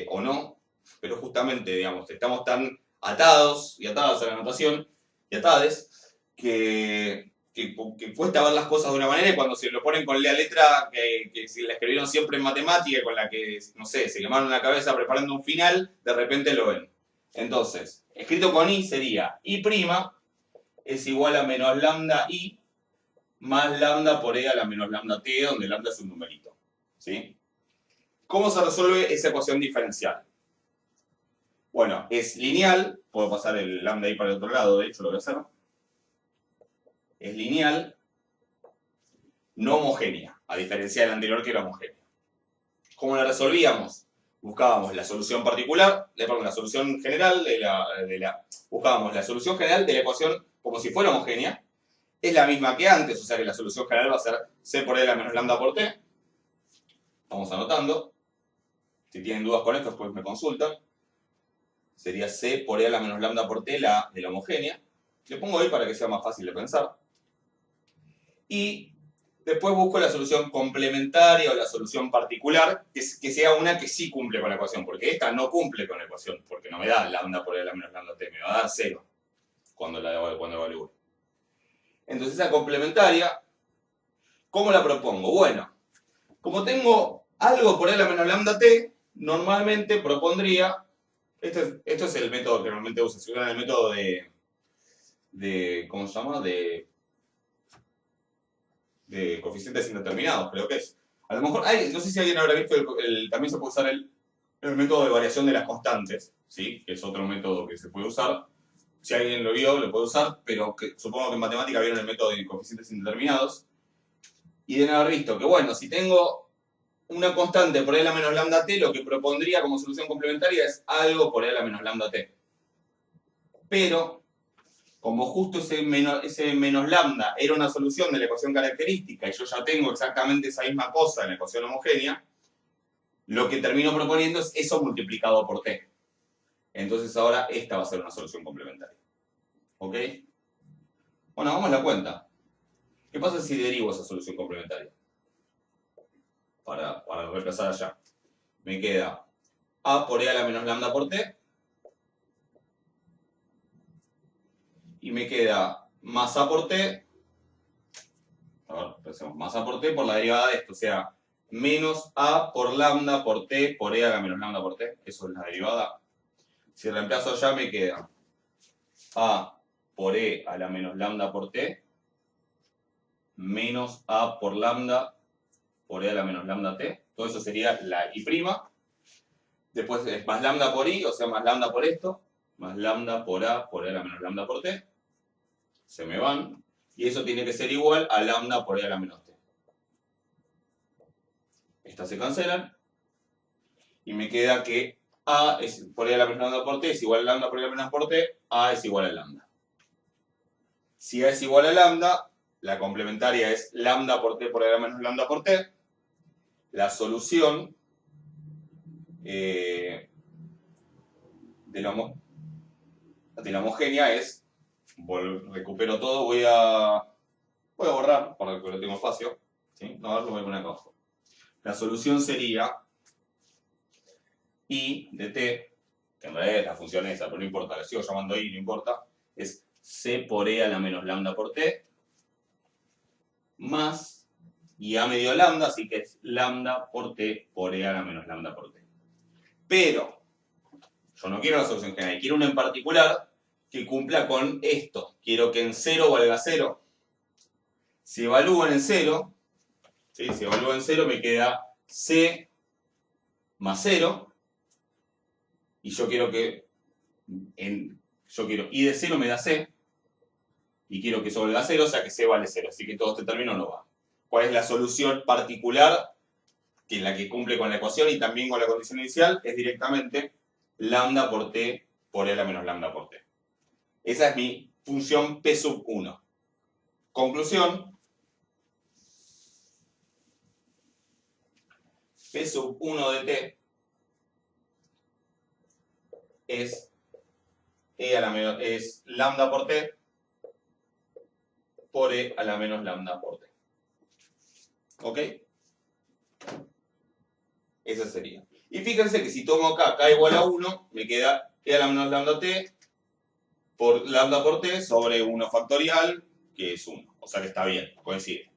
o no, pero justamente, digamos, estamos tan atados y atadas a la notación, y atades, que que cuesta ver las cosas de una manera y cuando se lo ponen con la letra que si la escribieron siempre en matemática, con la que, no sé, se quemaron la cabeza preparando un final, de repente lo ven. Entonces, escrito con i sería i' es igual a menos lambda i más lambda por e a la menos lambda t, donde lambda es un numerito. ¿Sí? ¿Cómo se resuelve esa ecuación diferencial? Bueno, es lineal, puedo pasar el lambda i para el otro lado, de hecho lo voy a hacer. Es lineal, no homogénea, a diferencia del anterior que era homogénea. ¿Cómo la resolvíamos? Buscábamos la solución particular, perdón, la solución general buscábamos la solución general de la ecuación como si fuera homogénea. Es la misma que antes, o sea que la solución general va a ser c por e a la menos lambda por t. Vamos anotando. Si tienen dudas con esto, después me consultan. Sería c por e a la menos lambda por t, la de la homogénea. Le pongo ahí para que sea más fácil de pensar. Y después busco la solución complementaria o la solución particular, que sea una que sí cumple con la ecuación, porque esta no cumple con la ecuación, porque no me da lambda por e a la menos lambda t, me va a dar 0 cuando evalúe. Entonces esa complementaria, ¿cómo la propongo? Bueno, como tengo algo por e a la menos lambda t, normalmente propondría, esto es el método que normalmente usa, se usa el método ¿cómo se llama? De coeficientes indeterminados, creo que es. A lo mejor, no sé si alguien habrá visto, también se puede usar el método de variación de las constantes, ¿sí? Que es otro método que se puede usar. Si alguien lo vio, lo puede usar, pero supongo que en matemática vieron el método de coeficientes indeterminados. Y deben haber visto que, bueno, si tengo una constante por e a la menos lambda t, lo que propondría como solución complementaria es algo por e a la menos lambda t. Pero, como justo ese menos lambda era una solución de la ecuación característica y yo ya tengo exactamente esa misma cosa en la ecuación homogénea, lo que termino proponiendo es eso multiplicado por t. Entonces ahora esta va a ser una solución complementaria. ¿Ok? Bueno, hagamos la cuenta. ¿Qué pasa si derivo esa solución complementaria? Para reemplazar allá. Me queda a por e a la menos lambda por t. Y me queda más a por t. A ver, pensemos. Más a por t por la derivada de esto. O sea, menos a por lambda por t por e a la menos lambda por t. Eso es la derivada. Si reemplazo allá me queda a por e a la menos lambda por t menos a por lambda por e a la menos lambda t. Todo eso sería la i'. Después es más lambda por i, o sea, más lambda por esto, más lambda por a por e a la menos lambda por t. Se me van. Y eso tiene que ser igual a lambda por e a la menos t. Estas se cancelan. Y me queda que a es por e a la menos lambda por t es igual a lambda por e a la menos por t. A es igual a lambda. Si a es igual a lambda, la complementaria es lambda por t por e a la menos lambda por t. La solución de la homogénea es, recupero todo, voy a borrar para que lo tenga espacio, ¿sí? No, a ver, lo voy a poner acá abajo. La solución sería i de t, que en realidad es la función esa, pero no importa, la sigo llamando i, no importa, es c por e a la menos lambda por t, más, y a me dio lambda, así que es lambda por t por e a la menos lambda por t. Pero, yo no quiero la solución general, quiero una en particular que cumpla con esto. Quiero que en 0 valga 0. Si evalúan en 0, ¿sí? Si evalúo en 0 me queda c más 0. Y yo quiero que i de 0 me da c. Y quiero que eso valga 0, o sea que c vale 0. Así que todo este término no va. ¿Cuál es la solución particular? Que es la que cumple con la ecuación y también con la condición inicial, es directamente lambda por t por e a la menos lambda por t. Esa es mi función p sub 1. Conclusión. P sub 1 de t es lambda por t por e a la menos lambda por t. ¿Ok? Esa sería. Y fíjense que si tomo acá k igual a 1, me queda e a la menos lambda t por lambda por t sobre 1 factorial, que es 1. O sea que está bien, coincide.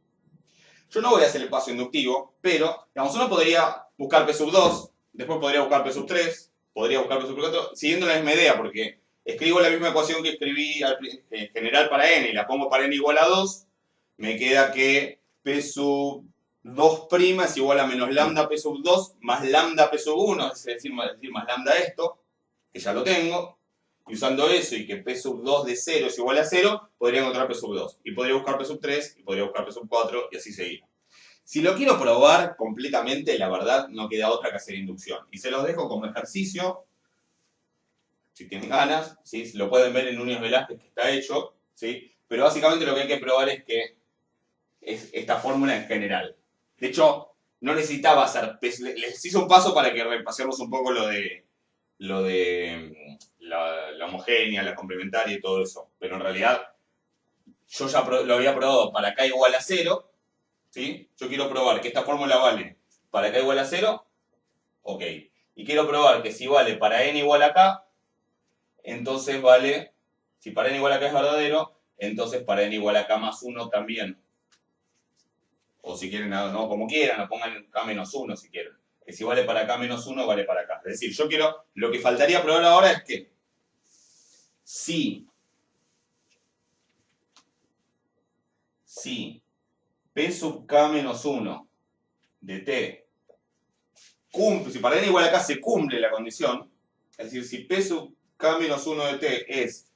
Yo no voy a hacer el paso inductivo, pero, digamos, uno podría buscar P sub 2, después podría buscar P sub 3, podría buscar P sub 4, siguiendo la misma idea, porque escribo la misma ecuación que escribí en general para n y la pongo para n igual a 2, me queda que P sub 2' es igual a menos lambda P sub 2 más lambda P sub 1, es decir, más lambda esto, que ya lo tengo. Y usando eso y que P sub 2 de 0 es igual a 0, podría encontrar P sub 2. Y podría buscar P sub 3, y podría buscar P sub 4, y así seguir. Si lo quiero probar completamente, la verdad no queda otra que hacer inducción. Y se los dejo como ejercicio, si tienen ganas, ¿sí? Lo pueden ver en Núñez Velázquez que está hecho, ¿sí? Pero básicamente lo que hay que probar es que es esta fórmula en general. De hecho, no necesitaba hacer... Les hice un paso para que repasemos un poco lo de la homogénea, la complementaria y todo eso. Pero en realidad, yo ya lo había probado para k igual a 0, ¿sí? Yo quiero probar que esta fórmula vale para k igual a 0, ok. Y quiero probar que si vale para n igual a k, entonces vale, si para n igual a k es verdadero, entonces para n igual a k más 1 también. O si quieren, no, como quieran, o pongan k menos 1 si quieren. Que si vale para k menos 1, vale para k. Es decir, yo quiero, lo que faltaría probar ahora es que si P sub k menos 1 de t cumple, si para n igual a k se cumple la condición, es decir, si P sub k menos 1 de t es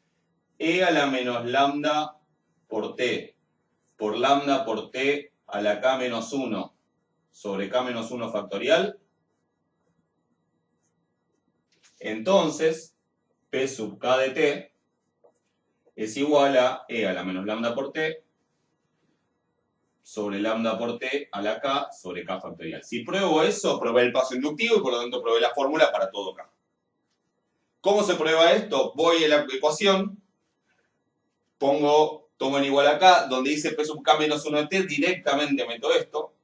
e a la menos lambda por t por lambda por t a la k menos 1 sobre k menos 1 factorial, entonces P sub k de t es igual a e a la menos lambda por t sobre lambda por t a la k sobre k factorial. Si pruebo eso, probé el paso inductivo y por lo tanto probé la fórmula para todo k. ¿Cómo se prueba esto? Voy a la ecuación, tomo en igual a k, donde dice P sub k menos 1 de t, directamente meto esto.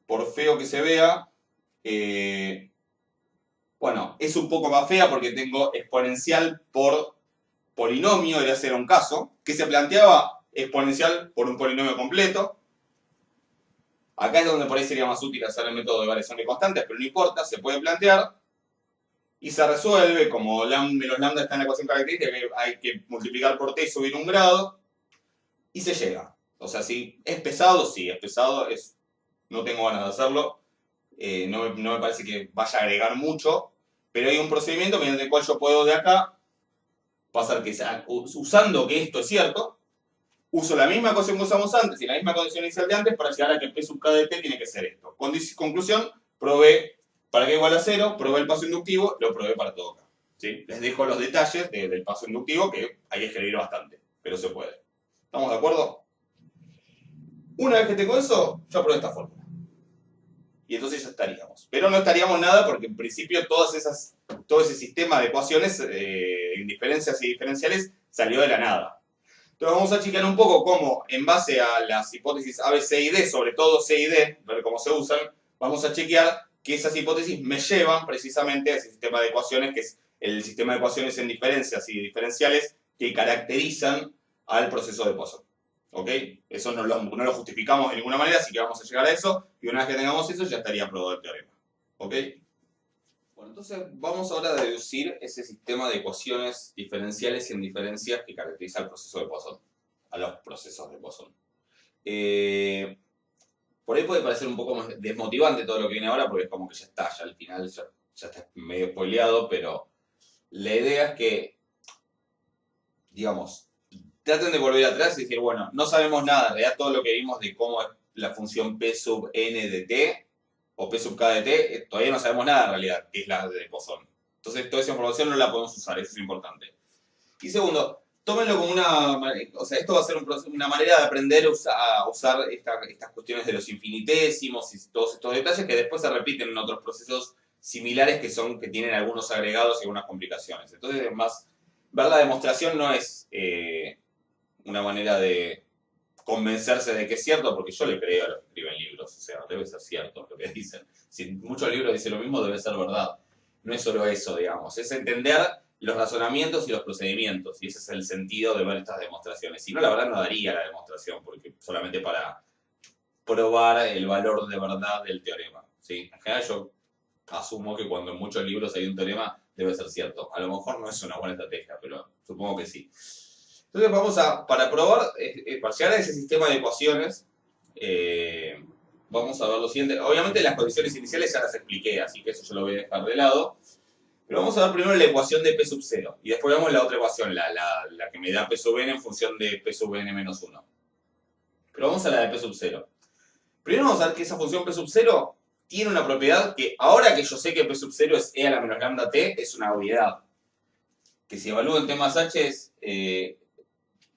Por feo que se vea, bueno, es un poco más fea porque tengo exponencial por polinomio, ese era un caso, que se planteaba exponencial por un polinomio completo. Acá es donde por ahí sería más útil hacer el método de variación de constantes, pero no importa, se puede plantear. Y se resuelve, como menos lambda está en la ecuación característica, que hay que multiplicar por t y subir un grado, y se llega. O sea, si es pesado, sí, es pesado, no tengo ganas de hacerlo, no me parece que vaya a agregar mucho, pero hay un procedimiento mediante el cual yo puedo de acá pasar que, usando que esto es cierto, uso la misma ecuación que usamos antes y la misma condición inicial de antes para llegar a que P sub k de t tiene que ser esto. Conclusión, probé para k igual a 0, probé el paso inductivo, lo probé para todo k. ¿Sí? Les dejo los detalles del paso inductivo, que hay que escribir bastante, pero se puede. ¿Estamos de acuerdo? Una vez que tengo eso, yo apruebo esta fórmula. Y entonces ya estaríamos. Pero no estaríamos nada porque en principio todo ese sistema de ecuaciones, indiferencias y diferenciales, salió de la nada. Entonces vamos a chequear un poco cómo, en base a las hipótesis A, B, C y D, sobre todo C y D, ver cómo se usan, vamos a chequear que esas hipótesis me llevan precisamente a ese sistema de ecuaciones, que es el sistema de ecuaciones en diferencias y diferenciales que caracterizan al proceso de Poisson. ¿Ok? Eso no lo justificamos de ninguna manera, así que vamos a llegar a eso, y una vez que tengamos eso ya estaría aprobado el teorema. ¿Ok? Bueno, entonces vamos ahora a deducir ese sistema de ecuaciones diferenciales y en diferencias que caracteriza al proceso de Poisson, a los procesos de Poisson. Por ahí puede parecer un poco más desmotivante todo lo que viene ahora, porque es como que ya está, ya al final ya está medio spoileado, pero la idea es que, digamos, traten de volver atrás y decir, bueno, no sabemos nada, en realidad todo lo que vimos de cómo es la función P sub n de t, o P sub k de t, todavía no sabemos nada en realidad, que es la de Poisson. Entonces toda esa información no la podemos usar, eso es importante. Y segundo, tómenlo como o sea, esto va a ser una manera de aprender a usar estas cuestiones de los infinitésimos y todos estos detalles que después se repiten en otros procesos similares que tienen algunos agregados y algunas complicaciones. Entonces, además, ver la demostración no es una manera de convencerse de que es cierto, porque yo le creo a los que escriben libros, o sea, debe ser cierto lo que dicen. Si muchos libros dicen lo mismo, debe ser verdad. No es solo eso, digamos, es entender los razonamientos y los procedimientos. Y ese es el sentido de ver estas demostraciones. Si no, la verdad no daría la demostración, porque solamente para probar el valor de verdad del teorema. ¿Sí? En general yo asumo que cuando en muchos libros hay un teorema, debe ser cierto. A lo mejor no es una buena estrategia, pero supongo que sí. Entonces vamos a, para probar, para llegar a ese sistema de ecuaciones, vamos a ver lo siguiente. Obviamente las condiciones iniciales ya las expliqué, así que eso yo lo voy a dejar de lado. Pero vamos a ver primero la ecuación de P sub 0. Y después vemos la otra ecuación, la que me da P sub n en función de P sub n menos 1. Pero vamos a la de P sub 0. Primero vamos a ver que esa función P sub 0 tiene una propiedad que, ahora que yo sé que P sub 0 es e a la menos lambda t, es una obviedad. Que si evalúo en t más h es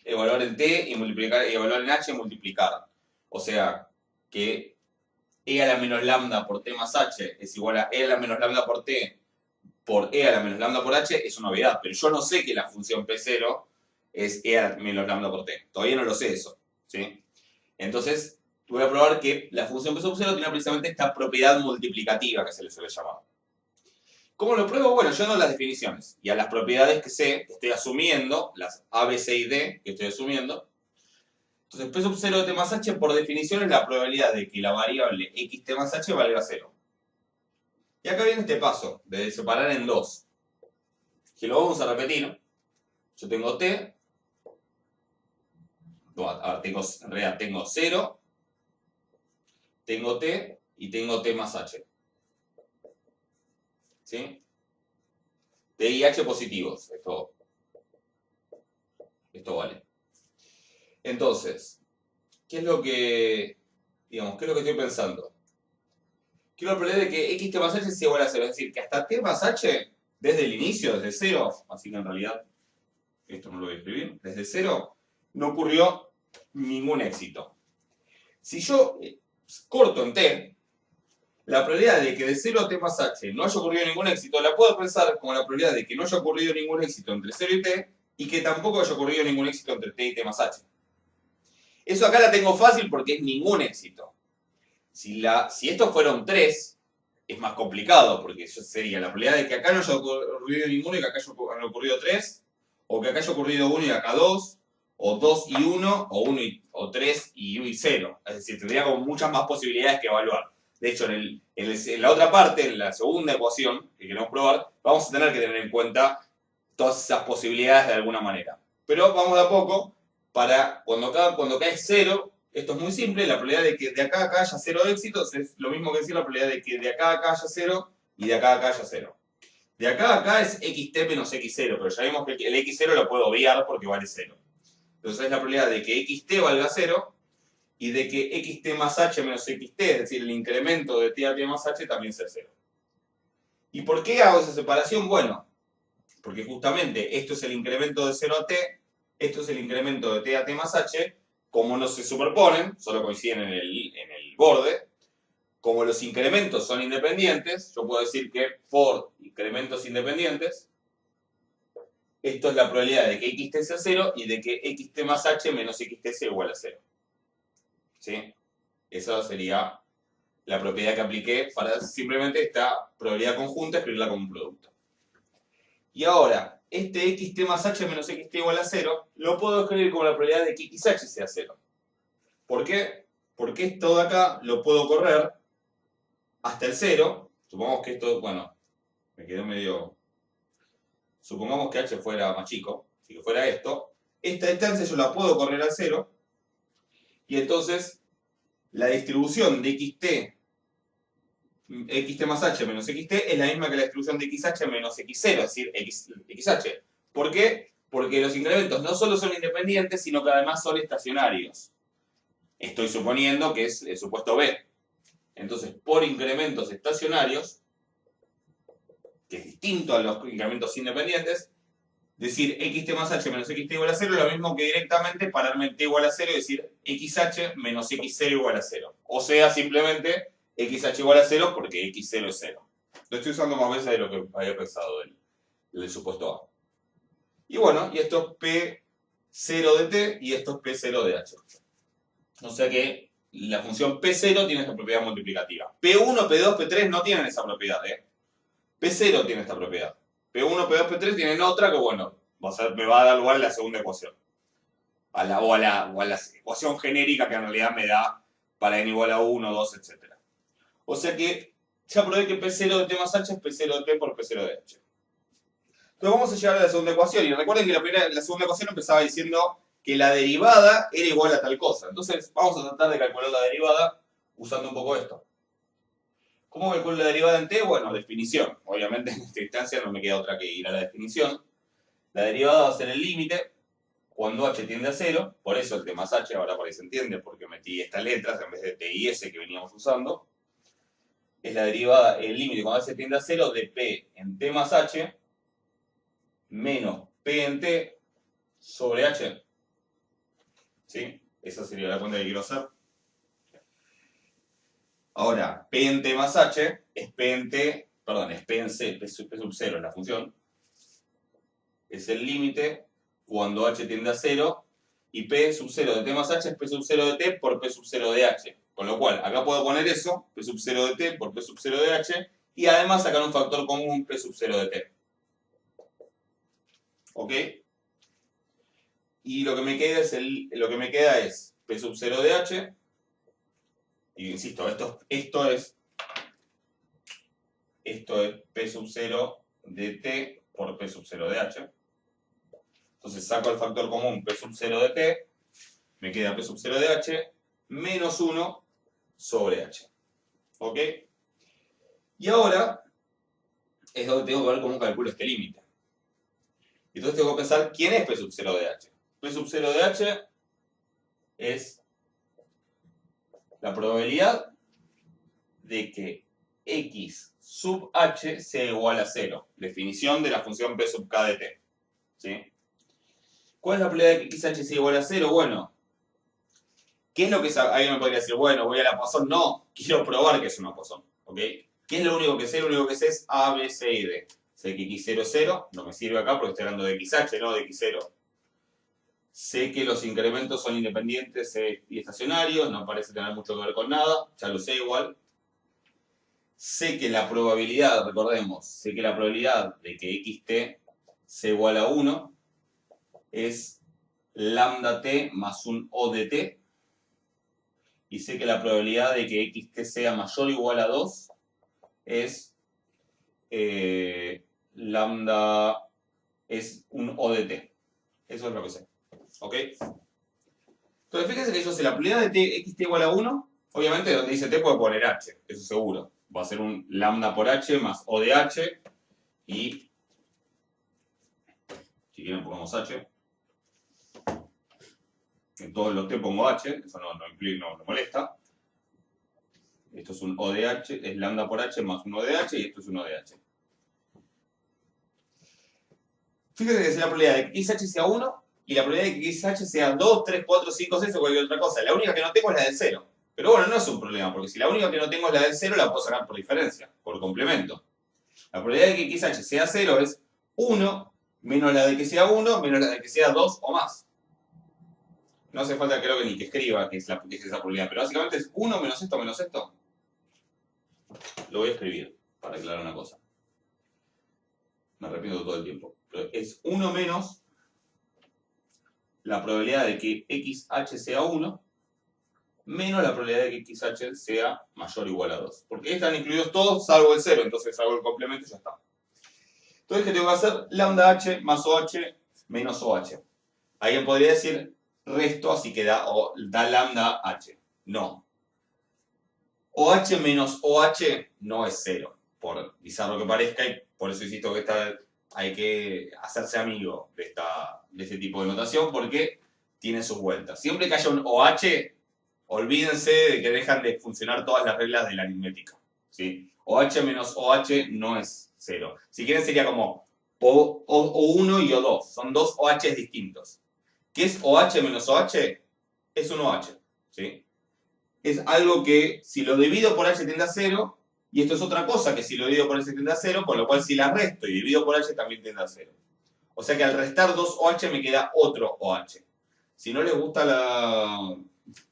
evaluar en t y multiplicar, y evaluar en h y multiplicar. O sea, que e a la menos lambda por t más h es igual a e a la menos lambda por t por e a la menos lambda por h es una obviedad, pero yo no sé que la función P0 es e a la menos lambda por t. Todavía no lo sé eso, ¿sí? Entonces, voy a probar que la función P sub 0 tiene precisamente esta propiedad multiplicativa que se le suele llamar. ¿Cómo lo pruebo? Bueno, yo no las definiciones y a las propiedades que sé, que estoy asumiendo, las A, B, C y D que estoy asumiendo. Entonces, P sub 0 de t más h, por definición, es la probabilidad de que la variable x t más h valga 0. Y acá viene este paso, de separar en dos. Que lo vamos a repetir. Yo tengo t. No, a ver, en realidad tengo 0. Tengo t y tengo t más h. ¿Sí? T y h positivos. Esto vale. Entonces, ¿qué es lo que estoy pensando? Quiero hablar de que x t más h es igual a 0. Es decir, que hasta t más h, desde el inicio, desde 0, así que en realidad, esto no lo voy a escribir, desde 0, no ocurrió ningún éxito. Si yo corto en t, la probabilidad de que de 0 a t más h no haya ocurrido ningún éxito, la puedo pensar como la probabilidad de que no haya ocurrido ningún éxito entre 0 y t, y que tampoco haya ocurrido ningún éxito entre t y t más h. Eso acá la tengo fácil porque es ningún éxito. Si esto fuera un 3, es más complicado, porque eso sería la probabilidad de que acá no haya ocurrido ninguno y que acá haya ocurrido 3, o que acá haya ocurrido 1 y acá 2, o 2 y 1, o 3 y 0. Es decir, tendría como muchas más posibilidades que evaluar. De hecho, en la otra parte, en la segunda ecuación que queremos probar, vamos a tener que tener en cuenta todas esas posibilidades de alguna manera. Pero vamos de a poco, para cuando cae 0, esto es muy simple, la probabilidad de que de acá a acá haya 0 éxitos es lo mismo que decir la probabilidad de que de acá a acá haya 0 y de acá a acá haya 0. De acá a acá es xt menos x0, pero ya vimos que el x0 lo puedo obviar porque vale 0. Entonces es la probabilidad de que xt valga 0 y de que xt más h menos xt, es decir, el incremento de t a t más h también sea 0. ¿Y por qué hago esa separación? Bueno, porque justamente esto es el incremento de 0 a t, esto es el incremento de t a t más h, como no se superponen, solo coinciden en el borde, como los incrementos son independientes, yo puedo decir que por incrementos independientes, esto es la probabilidad de que xt sea 0 y de que xt más h menos xt sea igual a 0. ¿Sí? Esa sería la propiedad que apliqué para simplemente esta probabilidad conjunta escribirla como un producto. Y ahora, este xt más h menos xt igual a 0, lo puedo escribir como la probabilidad de que xh sea 0. ¿Por qué? Porque esto de acá lo puedo correr hasta el 0. Supongamos que esto, bueno, me quedó medio... Supongamos que h fuera más chico, así que fuera esto. Esta distancia yo la puedo correr al 0. Y entonces, la distribución de xt más h menos xt es la misma que la distribución de xh menos x0, es decir, xh. ¿Por qué? Porque los incrementos no solo son independientes, sino que además son estacionarios. Estoy suponiendo que es el supuesto B. Entonces, por incrementos estacionarios, que es distinto a los incrementos independientes, decir xt más h menos xt igual a 0 es lo mismo que directamente pararme en t igual a 0 y decir xh menos x0 igual a 0. O sea, simplemente xh igual a 0 porque x0 es 0. Lo estoy usando más veces de lo que había pensado del supuesto A. Y bueno, y esto es P0 de t y esto es P0 de h. O sea que la función P0 tiene esta propiedad multiplicativa. P1, P2, P3 no tienen esa propiedad, P0 tiene esta propiedad. P1, P2, P3 tienen otra que, bueno, me va a dar lugar a la segunda ecuación. O a la ecuación genérica que en realidad me da para n igual a 1, 2, etc. O sea que ya probé que P0 de t más h es P0 de t por P0 de h. Entonces vamos a llegar a la segunda ecuación. Y recuerden que la segunda ecuación empezaba diciendo que la derivada era igual a tal cosa. Entonces vamos a tratar de calcular la derivada usando un poco esto. ¿Cómo calculo la derivada en t? Bueno, definición. Obviamente en esta instancia no me queda otra que ir a la definición. La derivada va a ser el límite cuando h tiende a 0. Por eso el t más h, ahora por ahí se entiende, porque metí estas letras en vez de t y s que veníamos usando. Es la derivada, el límite cuando h tiende a 0 de p en t más h menos p en t sobre h. ¿Sí? Esa sería la cuenta que quiero hacer. Ahora, p en t más h es p en t, perdón, es p en c, p sub 0 en la función. Es el límite cuando h tiende a 0 y p sub 0 de t más h es p sub 0 de t por p sub 0 de h. Con lo cual, acá puedo poner eso, p sub 0 de t por p sub 0 de h, y además sacar un factor común, p sub 0 de t. ¿Ok? Y lo que me queda es, p sub 0 de h, y insisto, esto es p sub 0 de t por p sub 0 de h. Entonces saco el factor común p sub 0 de t, me queda p sub 0 de h menos 1 sobre h. ¿Ok? Y ahora es donde tengo que ver cómo calculo este límite. Entonces tengo que pensar quién es p sub 0 de h. P sub 0 de h es la probabilidad de que x sub h sea igual a 0. Definición de la función p sub k de t. ¿Sí? ¿Cuál es la probabilidad de que xh sea igual a 0? Bueno, ¿qué es lo que alguien me podría decir? Bueno, voy a la Poisson. No, quiero probar que es una Poisson. ¿Ok? ¿Qué es lo único que sé? Lo único que sé es A, B, C y D. Sé que x0 es 0, no me sirve acá porque estoy hablando de xh, no de x0. Sé que los incrementos son independientes y estacionarios, no parece tener mucho que ver con nada, ya lo sé igual. Sé que la probabilidad, recordemos, sé que la probabilidad de que xt sea igual a 1 es lambda t más un o de t. Y sé que la probabilidad de que xt sea mayor o igual a 2 es lambda es un o de t. Eso es lo que sé. ¿Ok? Entonces fíjense que yo sé la probabilidad de xt igual a 1. Obviamente donde dice t puedo poner h, eso seguro. Va a ser un lambda por h más o de h. Y si quieren pongamos h. En todos los t pongo h, eso no molesta. Esto es un o de h, es lambda por h más un o de h y esto es un o de h. Fíjense que es la probabilidad de que xh sea 1 y la probabilidad de que xh sea 2, 3, 4, 5, 6 o cualquier otra cosa. La única que no tengo es la del 0. Pero bueno, no es un problema, porque si la única que no tengo es la del 0, la puedo sacar por diferencia, por complemento. La probabilidad de que xh sea 0 es 1 menos la de que sea 1 menos la de que sea 2 o más. No hace falta, creo que ni que escriba que es esa probabilidad, pero básicamente es 1 menos esto menos esto. Lo voy a escribir para aclarar una cosa. Me arrepiento todo el tiempo. Pero es 1 menos la probabilidad de que xh sea 1 menos la probabilidad de que xh sea mayor o igual a 2. Porque están incluidos todos salvo el 0, entonces hago el complemento y ya está. Entonces, ¿qué tengo que hacer? Lambda h más oh menos oh. Alguien podría decir resto, así que da lambda h. No. OH menos OH no es 0, por bizarro que parezca, y por eso insisto que hay que hacerse amigo de este tipo de notación, porque tiene sus vueltas. Siempre que haya un OH, olvídense de que dejan de funcionar todas las reglas de la aritmética. ¿Sí? OH menos OH no es 0. Si quieren sería como O1 y O2. Son dos OH distintos. ¿Qué es OH menos OH? Es un OH. ¿Sí? Es algo que si lo divido por h tiende a 0, y esto es otra cosa que si lo divido por h tiende a 0, con lo cual si la resto y divido por h también tiende a 0. O sea que al restar 2 OH me queda otro OH. Si no les gusta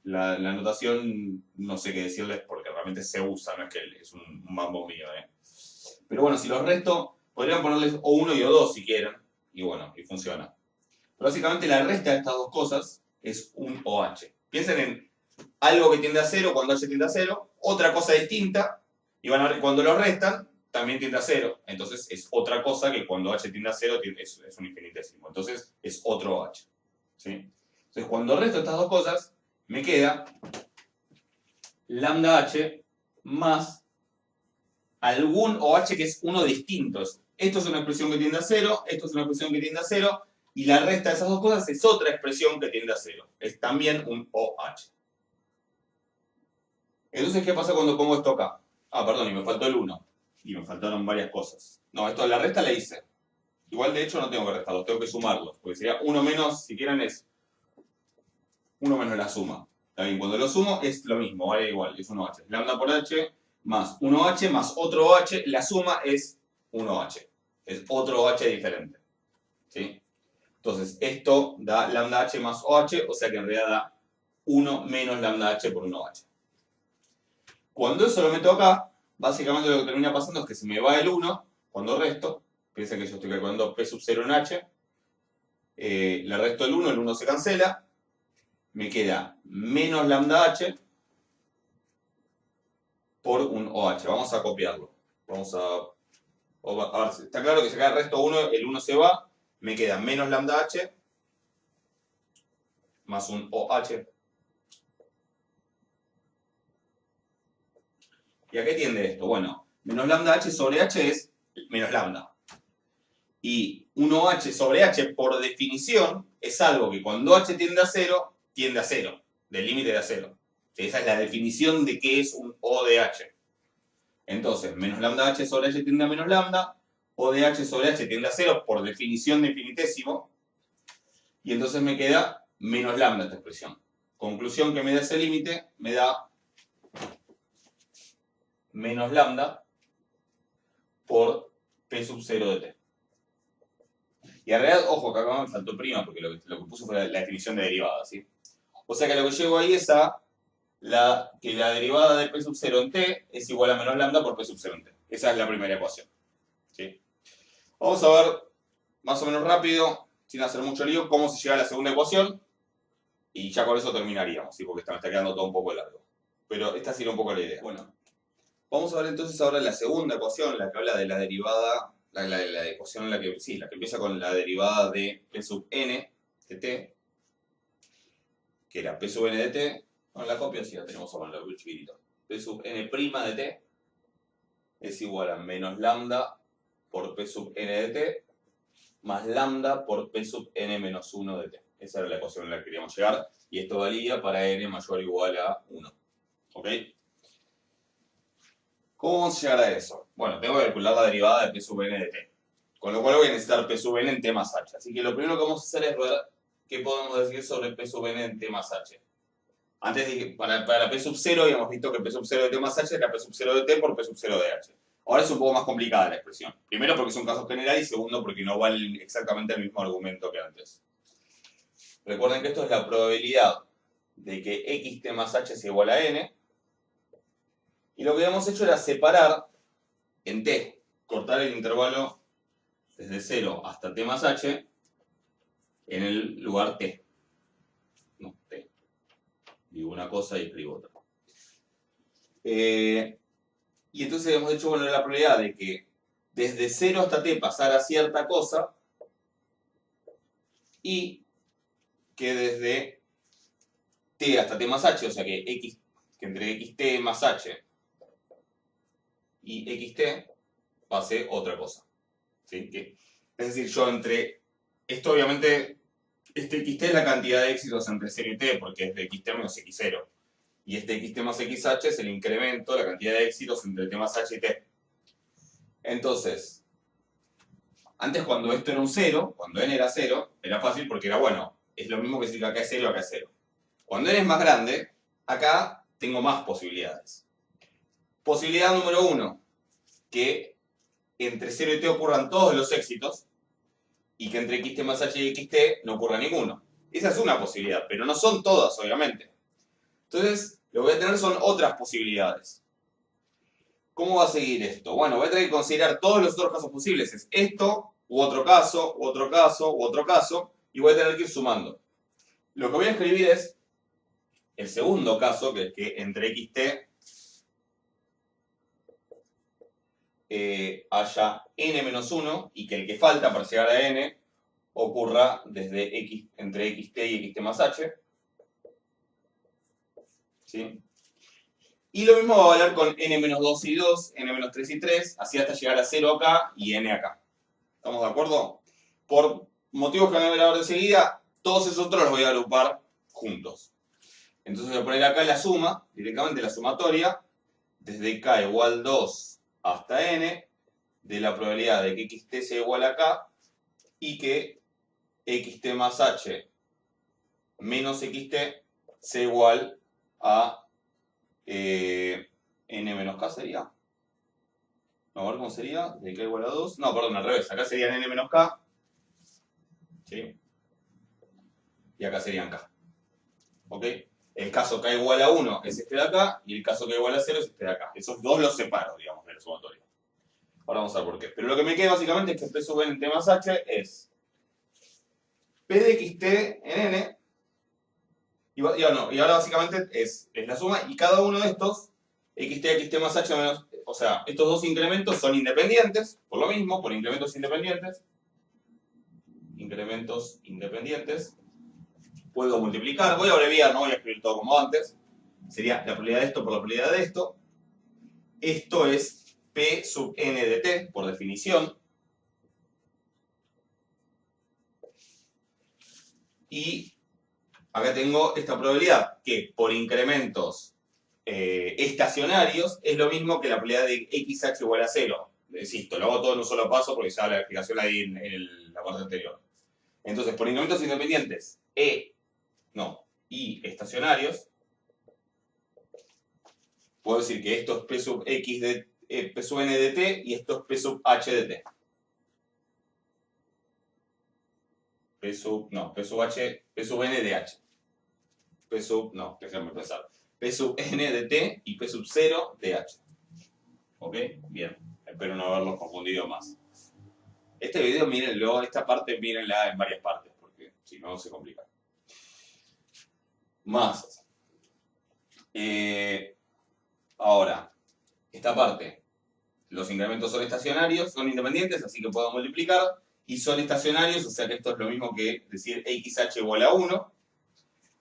la notación, no sé qué decirles porque realmente se usa, no es que es un mambo mío. Pero bueno, si los resto, Podrían ponerles O1 y O2 si quieren, y bueno, y funciona. Pero básicamente la resta de estas dos cosas es un OH. Piensen en algo que tiende a 0 cuando H tiende a 0, otra cosa distinta, y van a ver, cuando lo restan, también tiende a 0. Entonces es otra cosa que cuando H tiende a 0 es un infinitésimo. Entonces es otro OH. ¿Sí? Entonces cuando resto estas dos cosas, me queda lambda H más algún OH que es uno distinto. Esto es una expresión que tiende a 0, esto es una expresión que tiende a 0, y la resta de esas dos cosas es otra expresión que tiende a 0. Es también un OH. Entonces, ¿qué pasa cuando pongo esto acá? Ah, perdón, y me faltó el 1. Y me faltaron varias cosas. No, esto de la resta la hice. Igual, de hecho, no tengo que restarlos, tengo que sumarlos. Porque sería 1 menos, si quieren, es 1 menos la suma. Está bien, cuando lo sumo es lo mismo, vale igual, es 1H. Lambda por H más 1H más otro OH, la suma es 1H. Es otro OH diferente. ¿Sí? Entonces, esto da lambda H más OH, o sea que en realidad da 1 menos lambda H por 1H. Cuando eso lo meto acá, básicamente lo que termina pasando es que se me va el 1 cuando resto. Piensa que yo estoy calculando P sub 0 en H. Le resto el 1 se cancela. Me queda menos lambda H por un OH. Vamos a copiarlo. Vamos a ver, está claro que si acá el resto 1, el 1 se va. Me queda menos lambda H más un OH. ¿Y a qué tiende esto? Bueno, menos lambda H sobre H es menos lambda. Y 1H sobre H, por definición, es algo que cuando H tiende a 0, tiende a 0, del límite de a 0. Esa es la definición de qué es un O de H. Entonces, menos lambda H sobre H tiende a menos lambda, O de H sobre H tiende a 0, por definición de infinitésimo, y entonces me queda menos lambda esta expresión. Conclusión que me da ese límite, me da menos lambda por P sub 0 de t. Y en realidad, ojo, que acá me faltó prima, porque lo que puse fue la definición de derivada, ¿sí? O sea que lo que llego ahí es a que la derivada de P sub 0 en t es igual a menos lambda por P sub 0 en t. Esa es la primera ecuación. ¿Sí? Vamos a ver, más o menos rápido, sin hacer mucho lío, cómo se llega a la segunda ecuación. Y ya con eso terminaríamos, ¿sí? Porque me está quedando todo un poco largo. Pero esta sería un poco la idea. Bueno, vamos a ver entonces ahora la segunda ecuación, la que habla de la derivada, la ecuación en la que, sí, la que empieza con la derivada de P sub n de t, que era P sub n de t, con la copia sí la tenemos a ponerlo muy chiquitito. P sub n' de t es igual a menos lambda por P sub n de t más lambda por P sub n menos 1 de t. Esa era la ecuación en la que queríamos llegar, y esto valía para n mayor o igual a 1. ¿Ok? ¿Cómo vamos a llegar a eso? Bueno, tengo que calcular la derivada de P sub n de t. Con lo cual voy a necesitar P sub n en t más h. Así que lo primero que vamos a hacer es ver qué podemos decir sobre P sub n en t más h. Antes dije, para P sub 0 habíamos visto que P sub 0 de t más h era P sub 0 de t por P sub 0 de h. Ahora es un poco más complicada la expresión. Primero porque es un caso general y segundo porque no vale exactamente el mismo argumento que antes. Recuerden que esto es la probabilidad de que xt más h es igual a n. Y lo que habíamos hecho era separar en t, cortar el intervalo desde 0 hasta t más h en el lugar t. No, t. Digo una cosa y escribo otra. Y entonces hemos hecho, bueno, la probabilidad de que desde 0 hasta t pasara cierta cosa y que desde t hasta t más h, o sea que entre xt más h y xt pase otra cosa. ¿Sí? Es decir, yo entre... Esto obviamente, este xt es la cantidad de éxitos entre 0 y t, porque es de xt menos x0. Y este xt más xh es el incremento, la cantidad de éxitos entre t más h y t. Entonces, antes cuando esto era un 0, cuando n era 0, era fácil porque era bueno. Es lo mismo que decir que acá es 0 acá es 0. Cuando n es más grande, acá tengo más posibilidades. Posibilidad número 1, que entre 0 y t ocurran todos los éxitos y que entre xt más h y xt no ocurra ninguno. Esa es una posibilidad, pero no son todas, obviamente. Entonces, lo que voy a tener son otras posibilidades. ¿Cómo va a seguir esto? Bueno, voy a tener que considerar todos los otros casos posibles. Es esto, u otro caso, u otro caso, u otro caso, y voy a tener que ir sumando. Lo que voy a escribir es el segundo caso, que es que entre xt haya n-1 y que el que falta para llegar a n ocurra desde x, entre xt y xt más h. ¿Sí? Y lo mismo va a valer con n-2 y 2, n-3 y 3, así hasta llegar a 0 acá y n acá. ¿Estamos de acuerdo? Por motivos que van a ver ahora enseguida, todos esos otros los voy a agrupar juntos. Entonces voy a poner acá la suma, directamente la sumatoria, desde k igual 2 hasta n, de la probabilidad de que xt sea igual a k y que xt más h menos xt sea igual a n menos k sería. No, a ver cómo sería. De k igual a 2. No, perdón, al revés. Acá serían n menos k. ¿Sí? Y acá serían k. ¿Ok? El caso k igual a 1 es este de acá. Y el caso k igual a 0 es este de acá. Esos dos los separo, digamos, de la sumatoria. Ahora vamos a ver por qué. Pero lo que me queda básicamente es que p sub n t más h es p de xt en n. Y ahora básicamente es la suma. Y cada uno de estos, xt más h menos. O sea, estos dos incrementos son independientes, por lo mismo, por incrementos independientes. Incrementos independientes. Puedo multiplicar, voy a abreviar, no voy a escribir todo como antes. Sería la probabilidad de esto por la probabilidad de esto. Esto es P sub n de t, por definición. Y acá tengo esta probabilidad, que por incrementos estacionarios es lo mismo que la probabilidad de xh igual a 0. Insisto, lo hago todo en un solo paso porque ya la explicación la di en la parte anterior. Entonces, por incrementos independientes y estacionarios, puedo decir que esto es P sub x de P sub n de t y esto es P sub h de t. P sub n de h. Déjame pensar. P sub n de t y P sub 0 de h. ¿Ok? Bien. Espero no haberlos confundido más. Este video, mírenlo, esta parte mírenla en varias partes, porque si no se complica. Más. Ahora, esta parte. Los incrementos son estacionarios, son independientes, así que puedo multiplicar. Y son estacionarios, o sea que esto es lo mismo que decir xh igual a 1.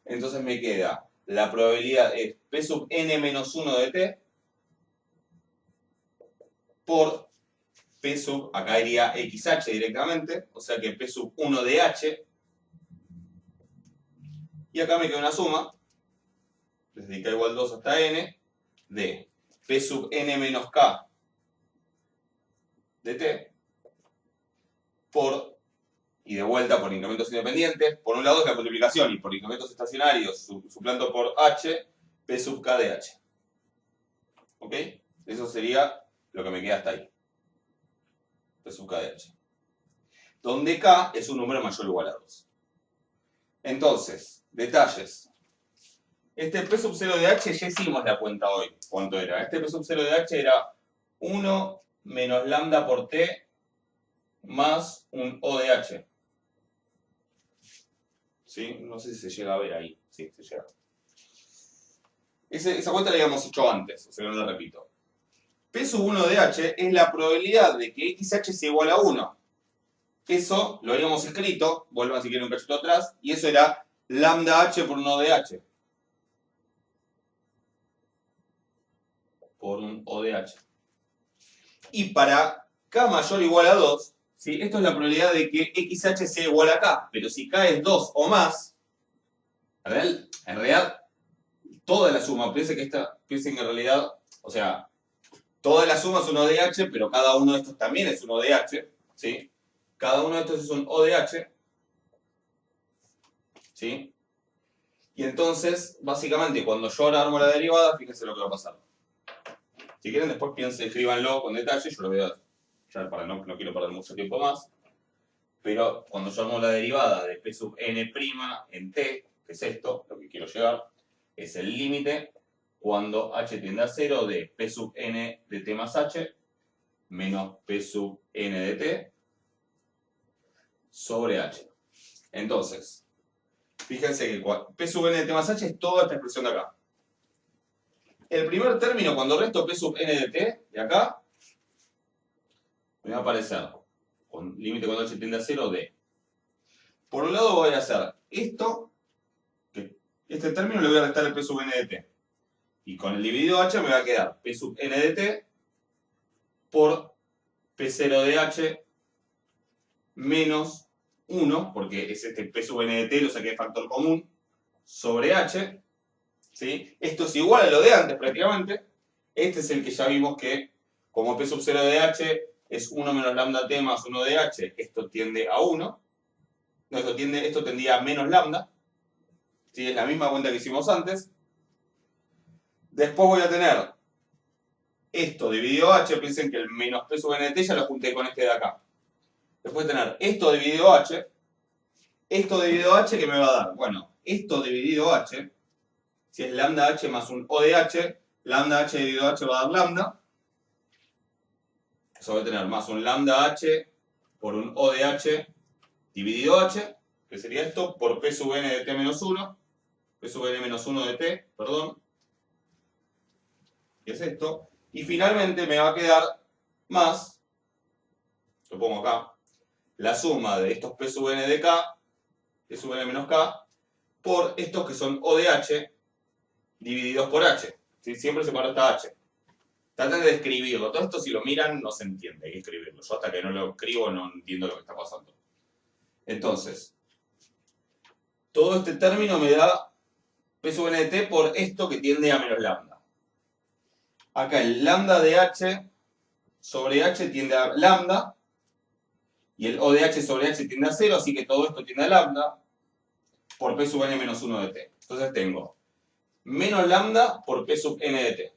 Entonces me queda la probabilidad es P sub n menos 1 de t por P sub, acá iría xh directamente, o sea que P sub 1 de h. Y acá me queda una suma, desde k igual 2 hasta n, de P sub n menos k de t por, y de vuelta por incrementos independientes, por un lado es la multiplicación y por incrementos estacionarios suplando por h, P sub k de h. ¿Ok? Eso sería lo que me queda hasta ahí. P sub k de h. Donde k es un número mayor o igual a 2. Entonces, detalles. Este P sub 0 de h ya hicimos la cuenta hoy. ¿Cuánto era? Este P sub 0 de h era 1 menos lambda por t más un O de h. ¿Sí? No sé si se llega a ver ahí. Sí, se llega. Esa cuenta la habíamos hecho antes, o sea que no la repito. P sub 1 de h es la probabilidad de que xh sea igual a 1. Eso lo habíamos escrito, vuelvan si quieren un cachito atrás, y eso era lambda h por 1 de h. Por un O de h. Y para k mayor o igual a 2, ¿sí? Esto es la probabilidad de que xh sea igual a k, pero si k es 2 o más, en realidad, toda la suma, piensen que en realidad, o sea, toda la suma es un O de h, pero cada uno de estos también es un O de h, ¿sí? Cada uno de estos es un O de h, ¿sí? Y entonces, básicamente, cuando yo ahora armo la derivada, fíjense lo que va a pasar. Si quieren, después piensen, escríbanlo con detalle, yo lo voy a ya para no quiero perder mucho tiempo más. Pero cuando yo armo la derivada de P sub n' en t, que es esto, lo que quiero llegar, es el límite cuando h tiende a 0 de p sub n de t más h menos p sub n de t sobre h. Entonces, fíjense que p sub n de t más h es toda esta expresión de acá. El primer término, cuando resto p sub n de t, de acá, me va a aparecer, con límite cuando h tiende a 0, de. Por un lado voy a hacer esto, que este término le voy a restar el p sub n de t. Y con el dividido h me va a quedar p sub n de t por p0 de h menos 1, porque es este p sub n de t, lo saqué de factor común, sobre h. ¿Sí? Esto es igual a lo de antes prácticamente. Este es el que ya vimos que, como p sub 0 de h es 1 menos lambda t más 1 de h, esto tiende a 1. No, esto tendía a menos lambda. ¿Sí? Es la misma cuenta que hicimos antes. Después voy a tener esto dividido h, piensen que el menos p sub n de t ya lo junté con este de acá. Después voy a tener esto dividido h. Esto dividido h, ¿qué me va a dar? Bueno, esto dividido h, si es lambda h más un o de h, lambda h dividido h va a dar lambda. Eso voy a tener más un lambda h por un o de h dividido h, que sería esto, por p sub n de t menos 1, p sub n menos 1 de t, perdón, que es esto. Y finalmente me va a quedar más, lo pongo acá, la suma de estos p sub n de k, p sub n menos k, por estos que son o de h divididos por h. ¿Sí? Siempre separo esta h. Traten de escribirlo. Todo esto, si lo miran, no se entiende. Hay que escribirlo. Yo hasta que no lo escribo no entiendo lo que está pasando. Entonces, todo este término me da p sub n de t por esto que tiende a menos lambda. Acá el lambda de h sobre h tiende a lambda. Y el o de h sobre h tiende a 0, así que todo esto tiende a lambda por p sub n menos 1 de t. Entonces tengo menos lambda por p sub n de t.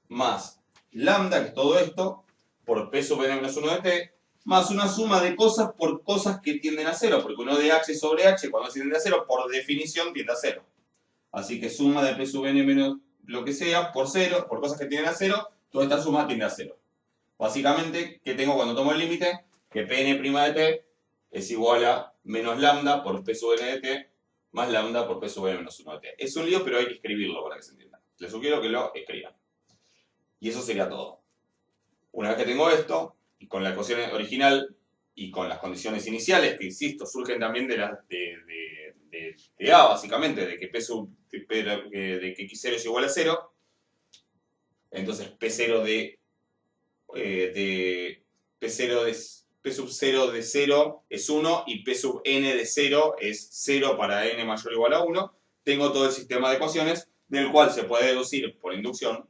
Más lambda, que es todo esto, por p sub n menos 1 de t, más una suma de cosas por cosas que tienden a 0, porque uno de h sobre h, cuando se tiende a 0, por definición tiende a 0. Así que suma de p sub n menos lo que sea, por 0, por cosas que tienden a 0, toda esta suma tiende a 0. Básicamente, ¿qué tengo cuando tomo el límite? Que Pn' de t es igual a menos lambda por p sub n de t más lambda por p sub n menos 1 de t. Es un lío, pero hay que escribirlo para que se entienda. Les sugiero que lo escriban. Y eso sería todo. Una vez que tengo esto, y con la ecuación original y con las condiciones iniciales, que insisto, surgen también de A, básicamente, de que de que x0 es igual a 0, entonces P0 de P sub 0 de 0 es 1 y P sub n de 0 es 0 para n mayor o igual a 1. Tengo todo el sistema de ecuaciones del cual se puede deducir por inducción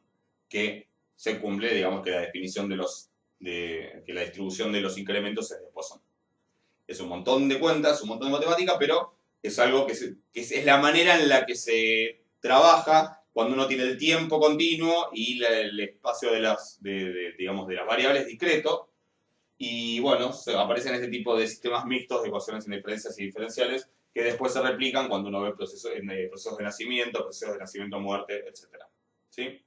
que se cumple, digamos, que la definición que la distribución de los incrementos es de Poisson. Es un montón de cuentas, un montón de matemática, pero es algo que es la manera en la que se trabaja cuando uno tiene el tiempo continuo y el espacio digamos, de las variables discreto. Y bueno, aparecen este tipo de sistemas mixtos de ecuaciones sin diferencias y diferenciales que después se replican cuando uno ve procesos de nacimiento, muerte, etc. ¿Sí?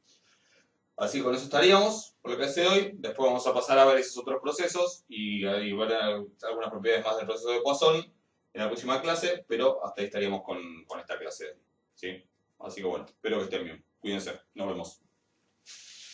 Así que con eso estaríamos, por lo que hace hoy. Después vamos a pasar a ver esos otros procesos y ver algunas propiedades más del proceso de Poisson en la próxima clase, pero hasta ahí estaríamos con esta clase. ¿Sí? Así que bueno, espero que estén bien. Cuídense, nos vemos.